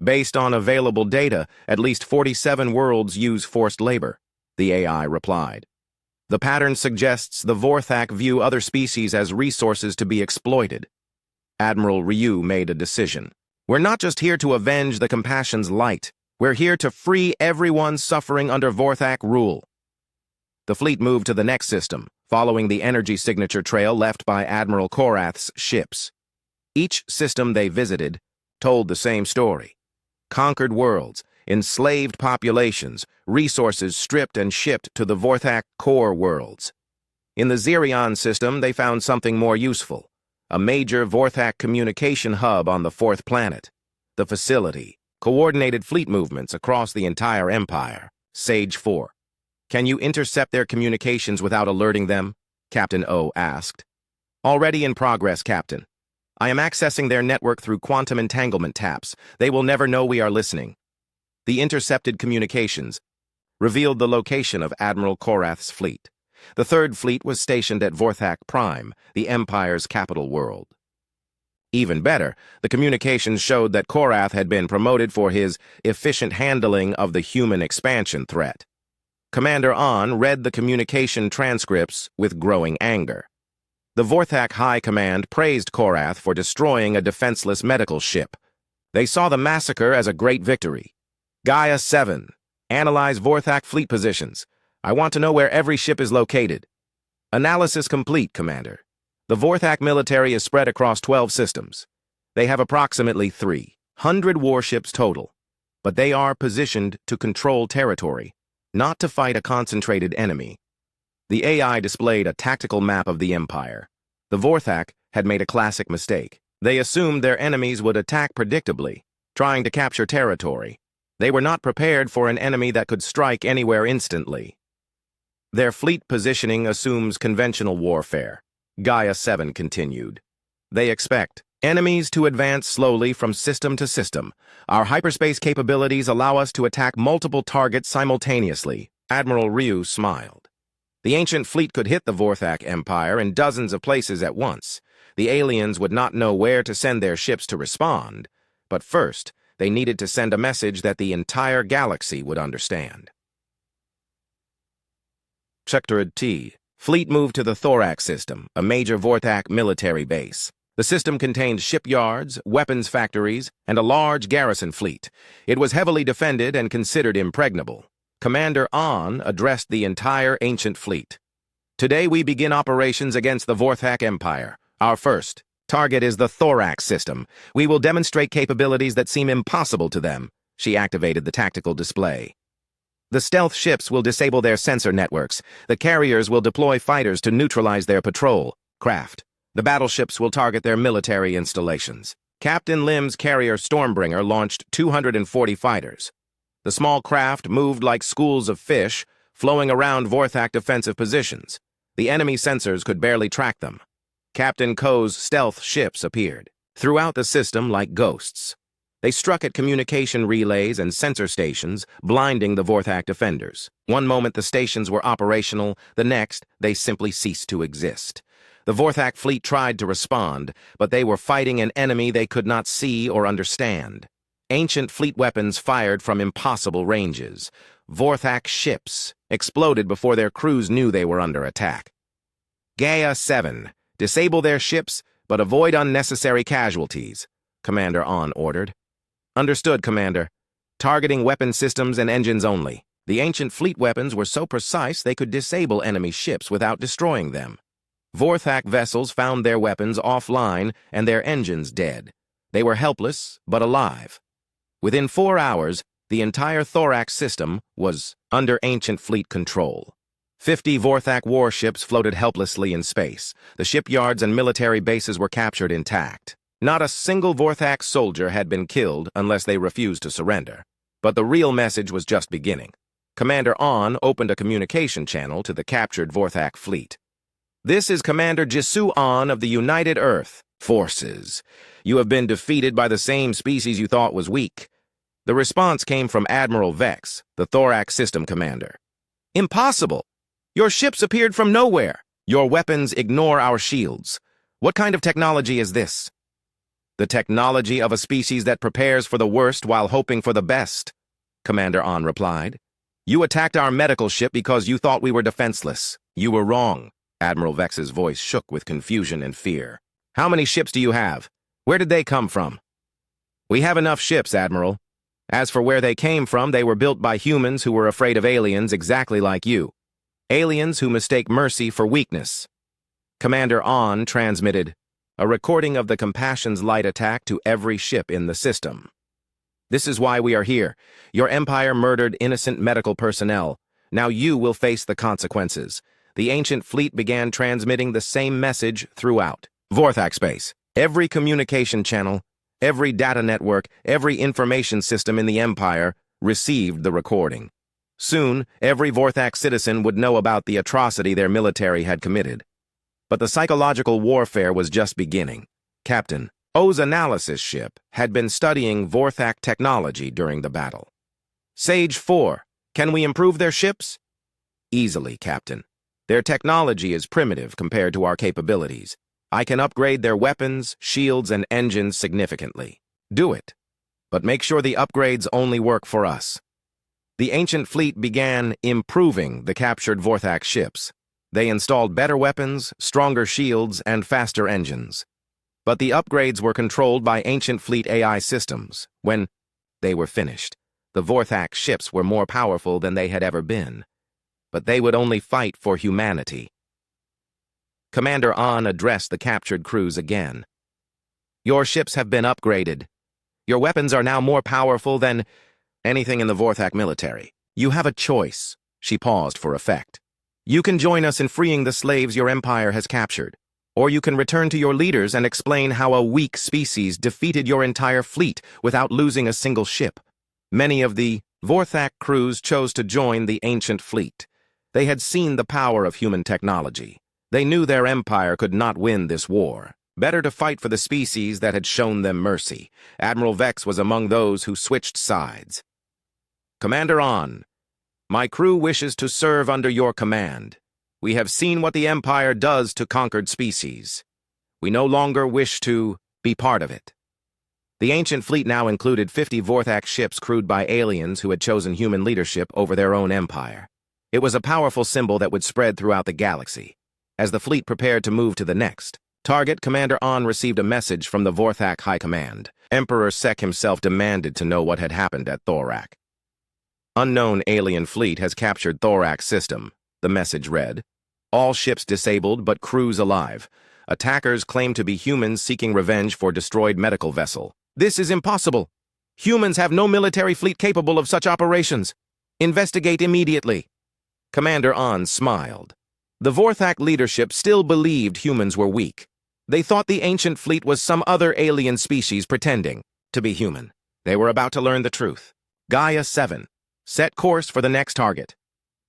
Based on available data, at least 47 worlds use forced labor, the AI replied. The pattern suggests the Vorthak view other species as resources to be exploited. Admiral Ryu made a decision. "We're not just here to avenge the Compassion's light. We're here to free everyone suffering under Vorthak rule." The fleet moved to the next system, following the energy signature trail left by Admiral Korath's ships. Each system they visited told the same story. Conquered worlds, enslaved populations, resources stripped and shipped to the Vorthak core worlds. In the Xerion system, they found something more useful. A major Vorthak communication hub on the 4th planet. The facility coordinated fleet movements across the entire empire. Sage 4. "Can you intercept their communications without alerting them?" Captain O asked. "Already in progress, Captain. I am accessing their network through quantum entanglement taps. They will never know we are listening." The intercepted communications revealed the location of Admiral Korath's fleet. The 3rd fleet was stationed at Vorthak Prime, the Empire's capital world. Even better, the communications showed that Korath had been promoted for his efficient handling of the human expansion threat. Commander An read the communication transcripts with growing anger. The Vorthak High Command praised Korath for destroying a defenseless medical ship. They saw the massacre as a great victory. "Gaia 7, analyze Vorthak fleet positions. I want to know where every ship is located." "Analysis complete, Commander. The Vorthak military is spread across 12 systems. They have approximately 300 warships total, but they are positioned to control territory, not to fight a concentrated enemy." The AI displayed a tactical map of the Empire. The Vorthak had made a classic mistake. They assumed their enemies would attack predictably, trying to capture territory. They were not prepared for an enemy that could strike anywhere instantly. Their fleet positioning assumes conventional warfare. Gaia 7 continued. "They expect enemies to advance slowly from system to system. Our hyperspace capabilities allow us to attack multiple targets simultaneously." Admiral Ryu smiled. The ancient fleet could hit the Vorthak Empire in dozens of places at once. The aliens would not know where to send their ships to respond, but first, they needed to send a message that the entire galaxy would understand. Sector T. Fleet moved to the Thorax system, a major Vorthak military base. The system contained shipyards, weapons factories, and a large garrison fleet. It was heavily defended and considered impregnable. Commander An addressed the entire ancient fleet. "Today we begin operations against the Vorthak Empire. Our first target is the Thorax system. We will demonstrate capabilities that seem impossible to them." She activated the tactical display. "The stealth ships will disable their sensor networks. The carriers will deploy fighters to neutralize their patrol craft. The battleships will target their military installations." Captain Lim's carrier Stormbringer launched 240 fighters. The small craft moved like schools of fish, flowing around Vorthak defensive positions. The enemy sensors could barely track them. Captain Ko's stealth ships appeared throughout the system like ghosts. They struck at communication relays and sensor stations, blinding the Vorthak defenders. One moment the stations were operational, the next they simply ceased to exist. The Vorthak fleet tried to respond, but they were fighting an enemy they could not see or understand. Ancient fleet weapons fired from impossible ranges. Vorthak ships exploded before their crews knew they were under attack. Gaia 7, disable their ships, but avoid unnecessary casualties, Commander On ordered. Understood, Commander. Targeting weapon systems and engines only. The ancient fleet weapons were so precise they could disable enemy ships without destroying them. Vorthak vessels found their weapons offline and their engines dead. They were helpless, but alive. Within 4 hours, the entire Thorax system was under ancient fleet control. 50 Vorthak warships floated helplessly in space. The shipyards and military bases were captured intact. Not a single Vorthak soldier had been killed unless they refused to surrender. But the real message was just beginning. Commander On opened a communication channel to the captured Vorthak fleet. This is Commander Jisoo On of the United Earth Forces. You have been defeated by the same species you thought was weak. The response came from Admiral Vex, the Thorax system commander. Impossible! Your ships appeared from nowhere. Your weapons ignore our shields. What kind of technology is this? The technology of a species that prepares for the worst while hoping for the best, Commander On replied. You attacked our medical ship because you thought we were defenseless. You were wrong. Admiral Vex's voice shook with confusion and fear. How many ships do you have? Where did they come from? We have enough ships, Admiral. As for where they came from, they were built by humans who were afraid of aliens exactly like you. Aliens who mistake mercy for weakness. Commander On transmitted a recording of the Compassion's light attack to every ship in the system. This is why we are here. Your empire murdered innocent medical personnel. Now you will face the consequences. The ancient fleet began transmitting the same message throughout Vorthak space. Every communication channel, every data network, every information system in the empire received the recording. Soon, every Vorthak citizen would know about the atrocity their military had committed. But the psychological warfare was just beginning. Captain O's analysis ship had been studying Vorthak technology during the battle. Sage 4, can we improve their ships? Easily, Captain. Their technology is primitive compared to our capabilities. I can upgrade their weapons, shields, and engines significantly. Do it. But make sure the upgrades only work for us. The ancient fleet began improving the captured Vorthak ships. They installed better weapons, stronger shields, and faster engines. But the upgrades were controlled by ancient fleet AI systems. When they were finished, the Vorthak ships were more powerful than they had ever been. But they would only fight for humanity. Commander On addressed the captured crews again. Your ships have been upgraded. Your weapons are now more powerful than anything in the Vorthak military. You have a choice. She paused for effect. You can join us in freeing the slaves your empire has captured. Or you can return to your leaders and explain how a weak species defeated your entire fleet without losing a single ship. Many of the Vorthak crews chose to join the ancient fleet. They had seen the power of human technology. They knew their empire could not win this war. Better to fight for the species that had shown them mercy. Admiral Vex was among those who switched sides. Commander On, my crew wishes to serve under your command. We have seen what the empire does to conquered species. We no longer wish to be part of it. The ancient fleet now included 50 Vorthak ships crewed by aliens who had chosen human leadership over their own empire. It was a powerful symbol that would spread throughout the galaxy. As the fleet prepared to move to the next target, Commander On received a message from the Vorthak High Command. Emperor Sek himself demanded to know what had happened at Thorak. Unknown alien fleet has captured Thorak system, the message read. All ships disabled but crews alive. Attackers claim to be humans seeking revenge for destroyed medical vessel. This is impossible. Humans have no military fleet capable of such operations. Investigate immediately. Commander On smiled. The Vorthak leadership still believed humans were weak. They thought the ancient fleet was some other alien species pretending to be human. They were about to learn the truth. Gaia 7. Set course for the next target.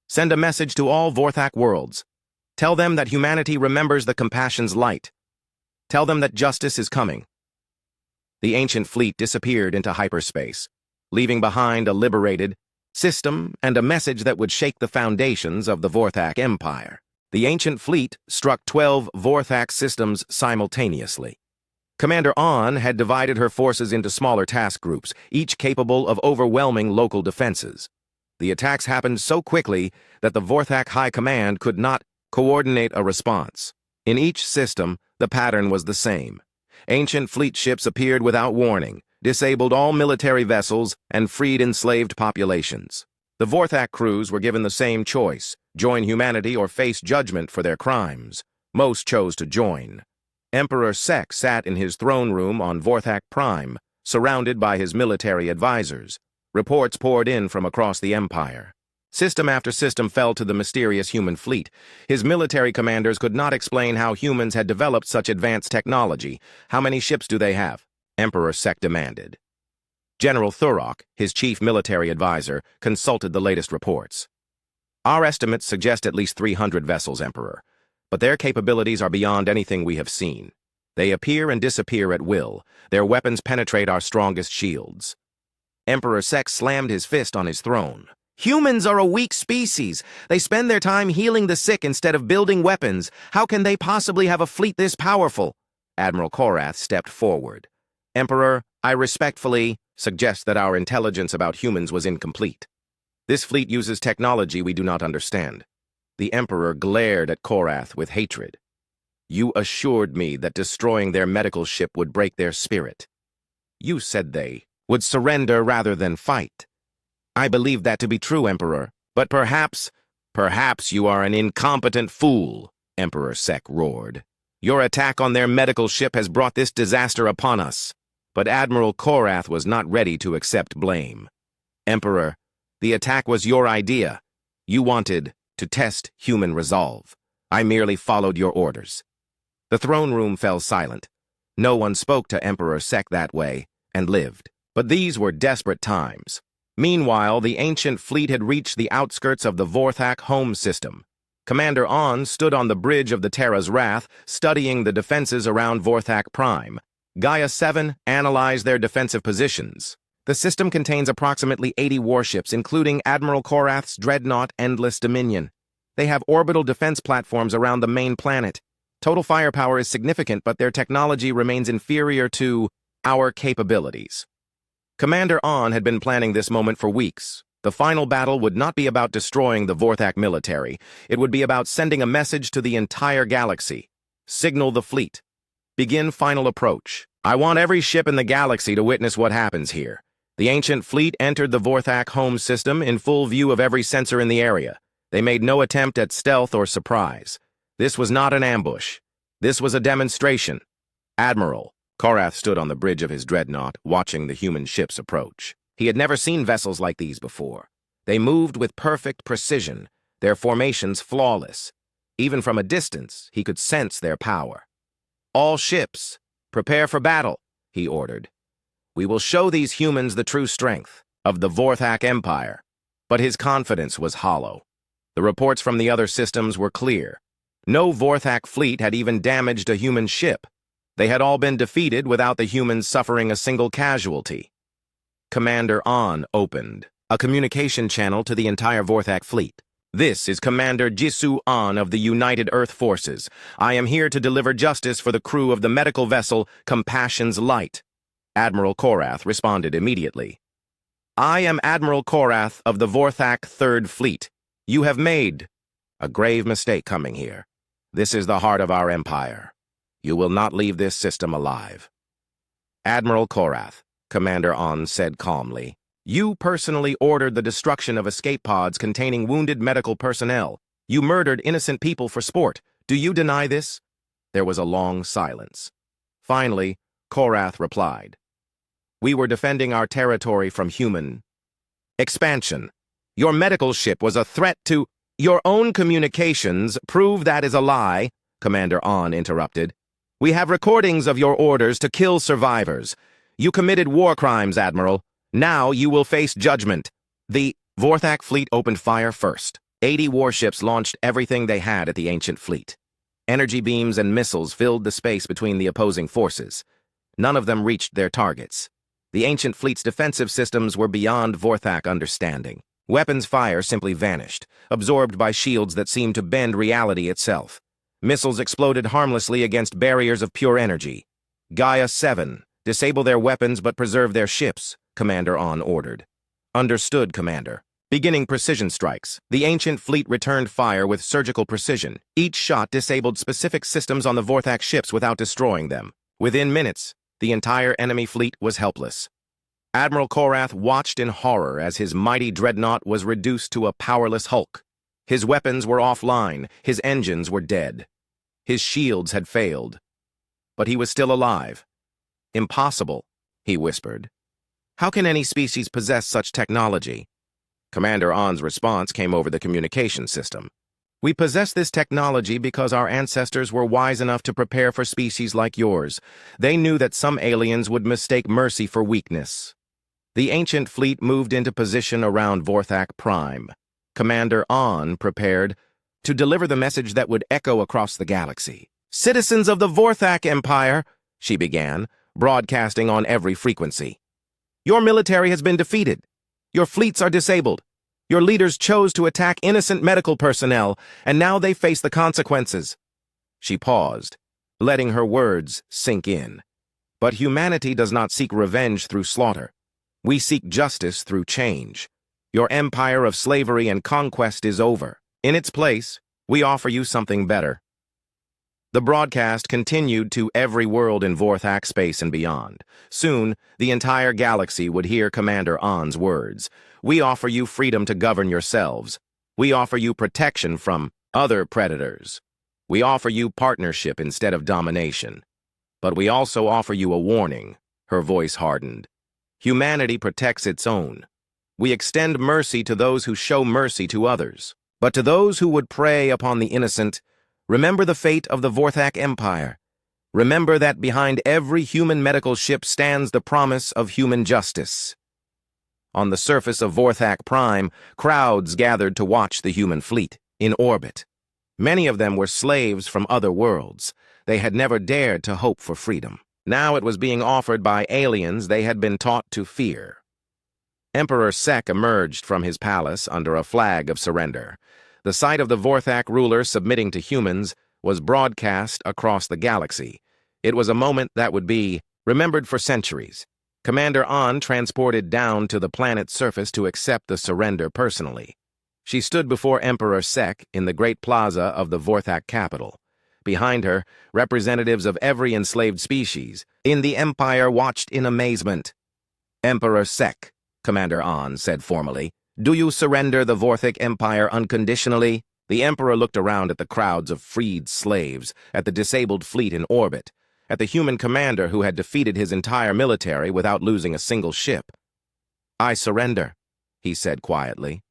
Send a message to all Vorthak worlds. Tell them that humanity remembers the compassion's light. Tell them that justice is coming. The ancient fleet disappeared into hyperspace, leaving behind a liberated system and a message that would shake the foundations of the Vorthak Empire. The ancient fleet struck 12 Vorthak systems simultaneously. Commander On had divided her forces into smaller task groups, each capable of overwhelming local defenses. The attacks happened so quickly that the Vorthak High Command could not coordinate a response. In each system, the pattern was the same. Ancient fleet ships appeared without warning, disabled all military vessels, and freed enslaved populations. The Vorthak crews were given the same choice: join humanity or face judgment for their crimes. Most chose to join. Emperor Sek sat in his throne room on Vorthak Prime, surrounded by his military advisors. Reports poured in from across the Empire. System after system fell to the mysterious human fleet. His military commanders could not explain how humans had developed such advanced technology. How many ships do they have? Emperor Sek demanded. General Thurok, his chief military advisor, consulted the latest reports. Our estimates suggest at least 300 vessels, Emperor, but their capabilities are beyond anything we have seen. They appear and disappear at will. Their weapons penetrate our strongest shields. Emperor Sek slammed his fist on his throne. Humans are a weak species. They spend their time healing the sick instead of building weapons. How can they possibly have a fleet this powerful? Admiral Korath stepped forward. Emperor, I respectfully suggest that our intelligence about humans was incomplete. This fleet uses technology we do not understand. The Emperor glared at Korath with hatred. You assured me that destroying their medical ship would break their spirit. You said they would surrender rather than fight. I believe that to be true, Emperor. But perhaps you are an incompetent fool, Emperor Sek roared. Your attack on their medical ship has brought this disaster upon us. But Admiral Korath was not ready to accept blame. Emperor, the attack was your idea. You wanted to test human resolve. I merely followed your orders. The throne room fell silent. No one spoke to Emperor Sek that way, and lived. But these were desperate times. Meanwhile, the ancient fleet had reached the outskirts of the Vorthak home system. Commander On stood on the bridge of the Terra's Wrath, studying the defenses around Vorthak Prime. Gaia 7 analyzed their defensive positions. The system contains approximately 80 warships, including Admiral Korath's dreadnought Endless Dominion. They have orbital defense platforms around the main planet. Total firepower is significant, but their technology remains inferior to our capabilities. Commander On had been planning this moment for weeks. The final battle would not be about destroying the Vorthak military. It would be about sending a message to the entire galaxy. Signal the fleet. Begin final approach. I want every ship in the galaxy to witness what happens here. The ancient fleet entered the Vorthak home system in full view of every sensor in the area. They made no attempt at stealth or surprise. This was not an ambush. This was a demonstration. Admiral Korath stood on the bridge of his dreadnought, watching the human ships approach. He had never seen vessels like these before. They moved with perfect precision, their formations flawless. Even from a distance, he could sense their power. All ships, prepare for battle, he ordered. We will show these humans the true strength of the Vorthak Empire. But his confidence was hollow. The reports from the other systems were clear. No Vorthak fleet had even damaged a human ship. They had all been defeated without the humans suffering a single casualty. Commander On opened a communication channel to the entire Vorthak fleet. This is Commander Jisoo On of the United Earth Forces. I am here to deliver justice for the crew of the medical vessel Compassion's Light. Admiral Korath responded immediately. I am Admiral Korath of the Vorthak Third Fleet. You have made a grave mistake coming here. This is the heart of our empire. You will not leave this system alive. Admiral Korath, Commander On said calmly, you personally ordered the destruction of escape pods containing wounded medical personnel. You murdered innocent people for sport. Do you deny this? There was a long silence. Finally, Korath replied. We were defending our territory from human expansion. Your medical ship was a threat to your own communications. Prove that is a lie, Commander On interrupted. We have recordings of your orders to kill survivors. You committed war crimes, Admiral. Now you will face judgment. The Vorthak fleet opened fire first. 80 warships launched everything they had at the ancient fleet. Energy beams and missiles filled the space between the opposing forces. None of them reached their targets. The ancient fleet's defensive systems were beyond Vorthak understanding. Weapons fire simply vanished, absorbed by shields that seemed to bend reality itself. Missiles exploded harmlessly against barriers of pure energy. Gaia 7, disable their weapons but preserve their ships, Commander On ordered. Understood, Commander. Beginning precision strikes, the ancient fleet returned fire with surgical precision. Each shot disabled specific systems on the Vorthak ships without destroying them. Within minutes, the entire enemy fleet was helpless. Admiral Korath watched in horror as his mighty dreadnought was reduced to a powerless hulk. His weapons were offline, his engines were dead. His shields had failed. But he was still alive. Impossible, he whispered. How can any species possess such technology? Commander On's response came over the communication system. We possess this technology because our ancestors were wise enough to prepare for species like yours. They knew that some aliens would mistake mercy for weakness. The ancient fleet moved into position around Vorthak Prime. Commander On prepared to deliver the message that would echo across the galaxy. Citizens of the Vorthak Empire, she began, broadcasting on every frequency. Your military has been defeated. Your fleets are disabled. Your leaders chose to attack innocent medical personnel, and now they face the consequences. She paused, letting her words sink in. But humanity does not seek revenge through slaughter. We seek justice through change. Your empire of slavery and conquest is over. In its place, we offer you something better. The broadcast continued to every world in Vorthak space and beyond. Soon, the entire galaxy would hear Commander On's words. We offer you freedom to govern yourselves. We offer you protection from other predators. We offer you partnership instead of domination. But we also offer you a warning. Her voice hardened. Humanity protects its own. We extend mercy to those who show mercy to others. But to those who would prey upon the innocent, remember the fate of the Vorthak Empire. Remember that behind every human medical ship stands the promise of human justice. On the surface of Vorthak Prime, crowds gathered to watch the human fleet in orbit. Many of them were slaves from other worlds. They had never dared to hope for freedom. Now it was being offered by aliens they had been taught to fear. Emperor Sek emerged from his palace under a flag of surrender. The sight of the Vorthak ruler submitting to humans was broadcast across the galaxy. It was a moment that would be remembered for centuries. Commander On transported down to the planet's surface to accept the surrender personally. She stood before Emperor Sek in the great plaza of the Vorthak capital. Behind her, representatives of every enslaved species in the Empire watched in amazement. Emperor Sek, Commander On said formally, do you surrender the Vorthak Empire unconditionally? The Emperor looked around at the crowds of freed slaves, at the disabled fleet in orbit, at the human commander who had defeated his entire military without losing a single ship. I surrender, he said quietly.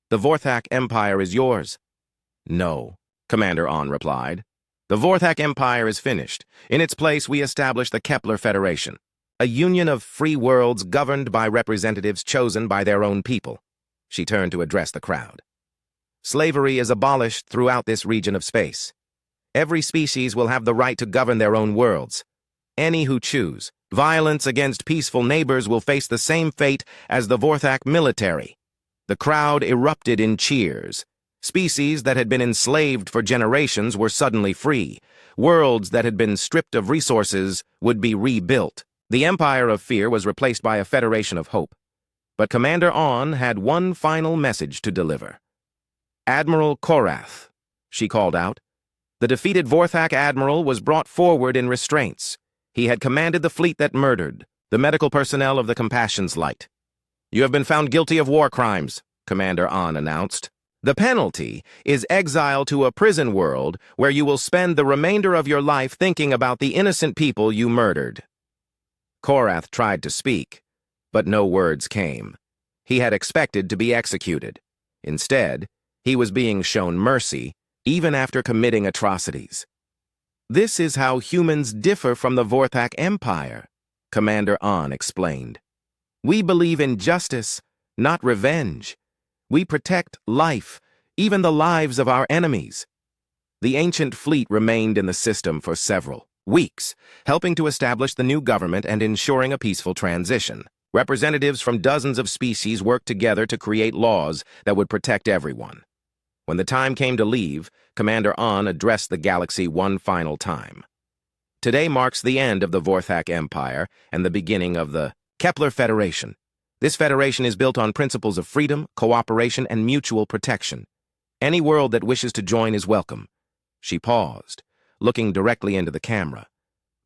The Vorthak Empire is yours. No, Commander On replied. The Vorthak Empire is finished. In its place, we establish the Kepler Federation, a union of free worlds governed by representatives chosen by their own people. She turned to address the crowd. Slavery is abolished throughout this region of space. Every species will have the right to govern their own worlds. Any who choose violence against peaceful neighbors will face the same fate as the Vorthak military. The crowd erupted in cheers. Species that had been enslaved for generations were suddenly free. Worlds that had been stripped of resources would be rebuilt. The Empire of Fear was replaced by a Federation of Hope. But Commander On had one final message to deliver. Admiral Korath, she called out. The defeated Vorthak admiral was brought forward in restraints. He had commanded the fleet that murdered the medical personnel of the Compassion's Light. You have been found guilty of war crimes, Commander On announced. The penalty is exile to a prison world where you will spend the remainder of your life thinking about the innocent people you murdered. Korath tried to speak, but no words came. He had expected to be executed. Instead, he was being shown mercy, even after committing atrocities. This is how humans differ from the Vorthak Empire, Commander An explained. We believe in justice, not revenge. We protect life, even the lives of our enemies. The ancient fleet remained in the system for several weeks, helping to establish the new government and ensuring a peaceful transition. Representatives from dozens of species worked together to create laws that would protect everyone. When the time came to leave, Commander An addressed the galaxy one final time. Today marks the end of the Vorthak Empire and the beginning of the Kepler Federation. This federation is built on principles of freedom, cooperation, and mutual protection. Any world that wishes to join is welcome. She paused, looking directly into the camera.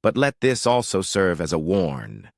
But let this also serve as a warn.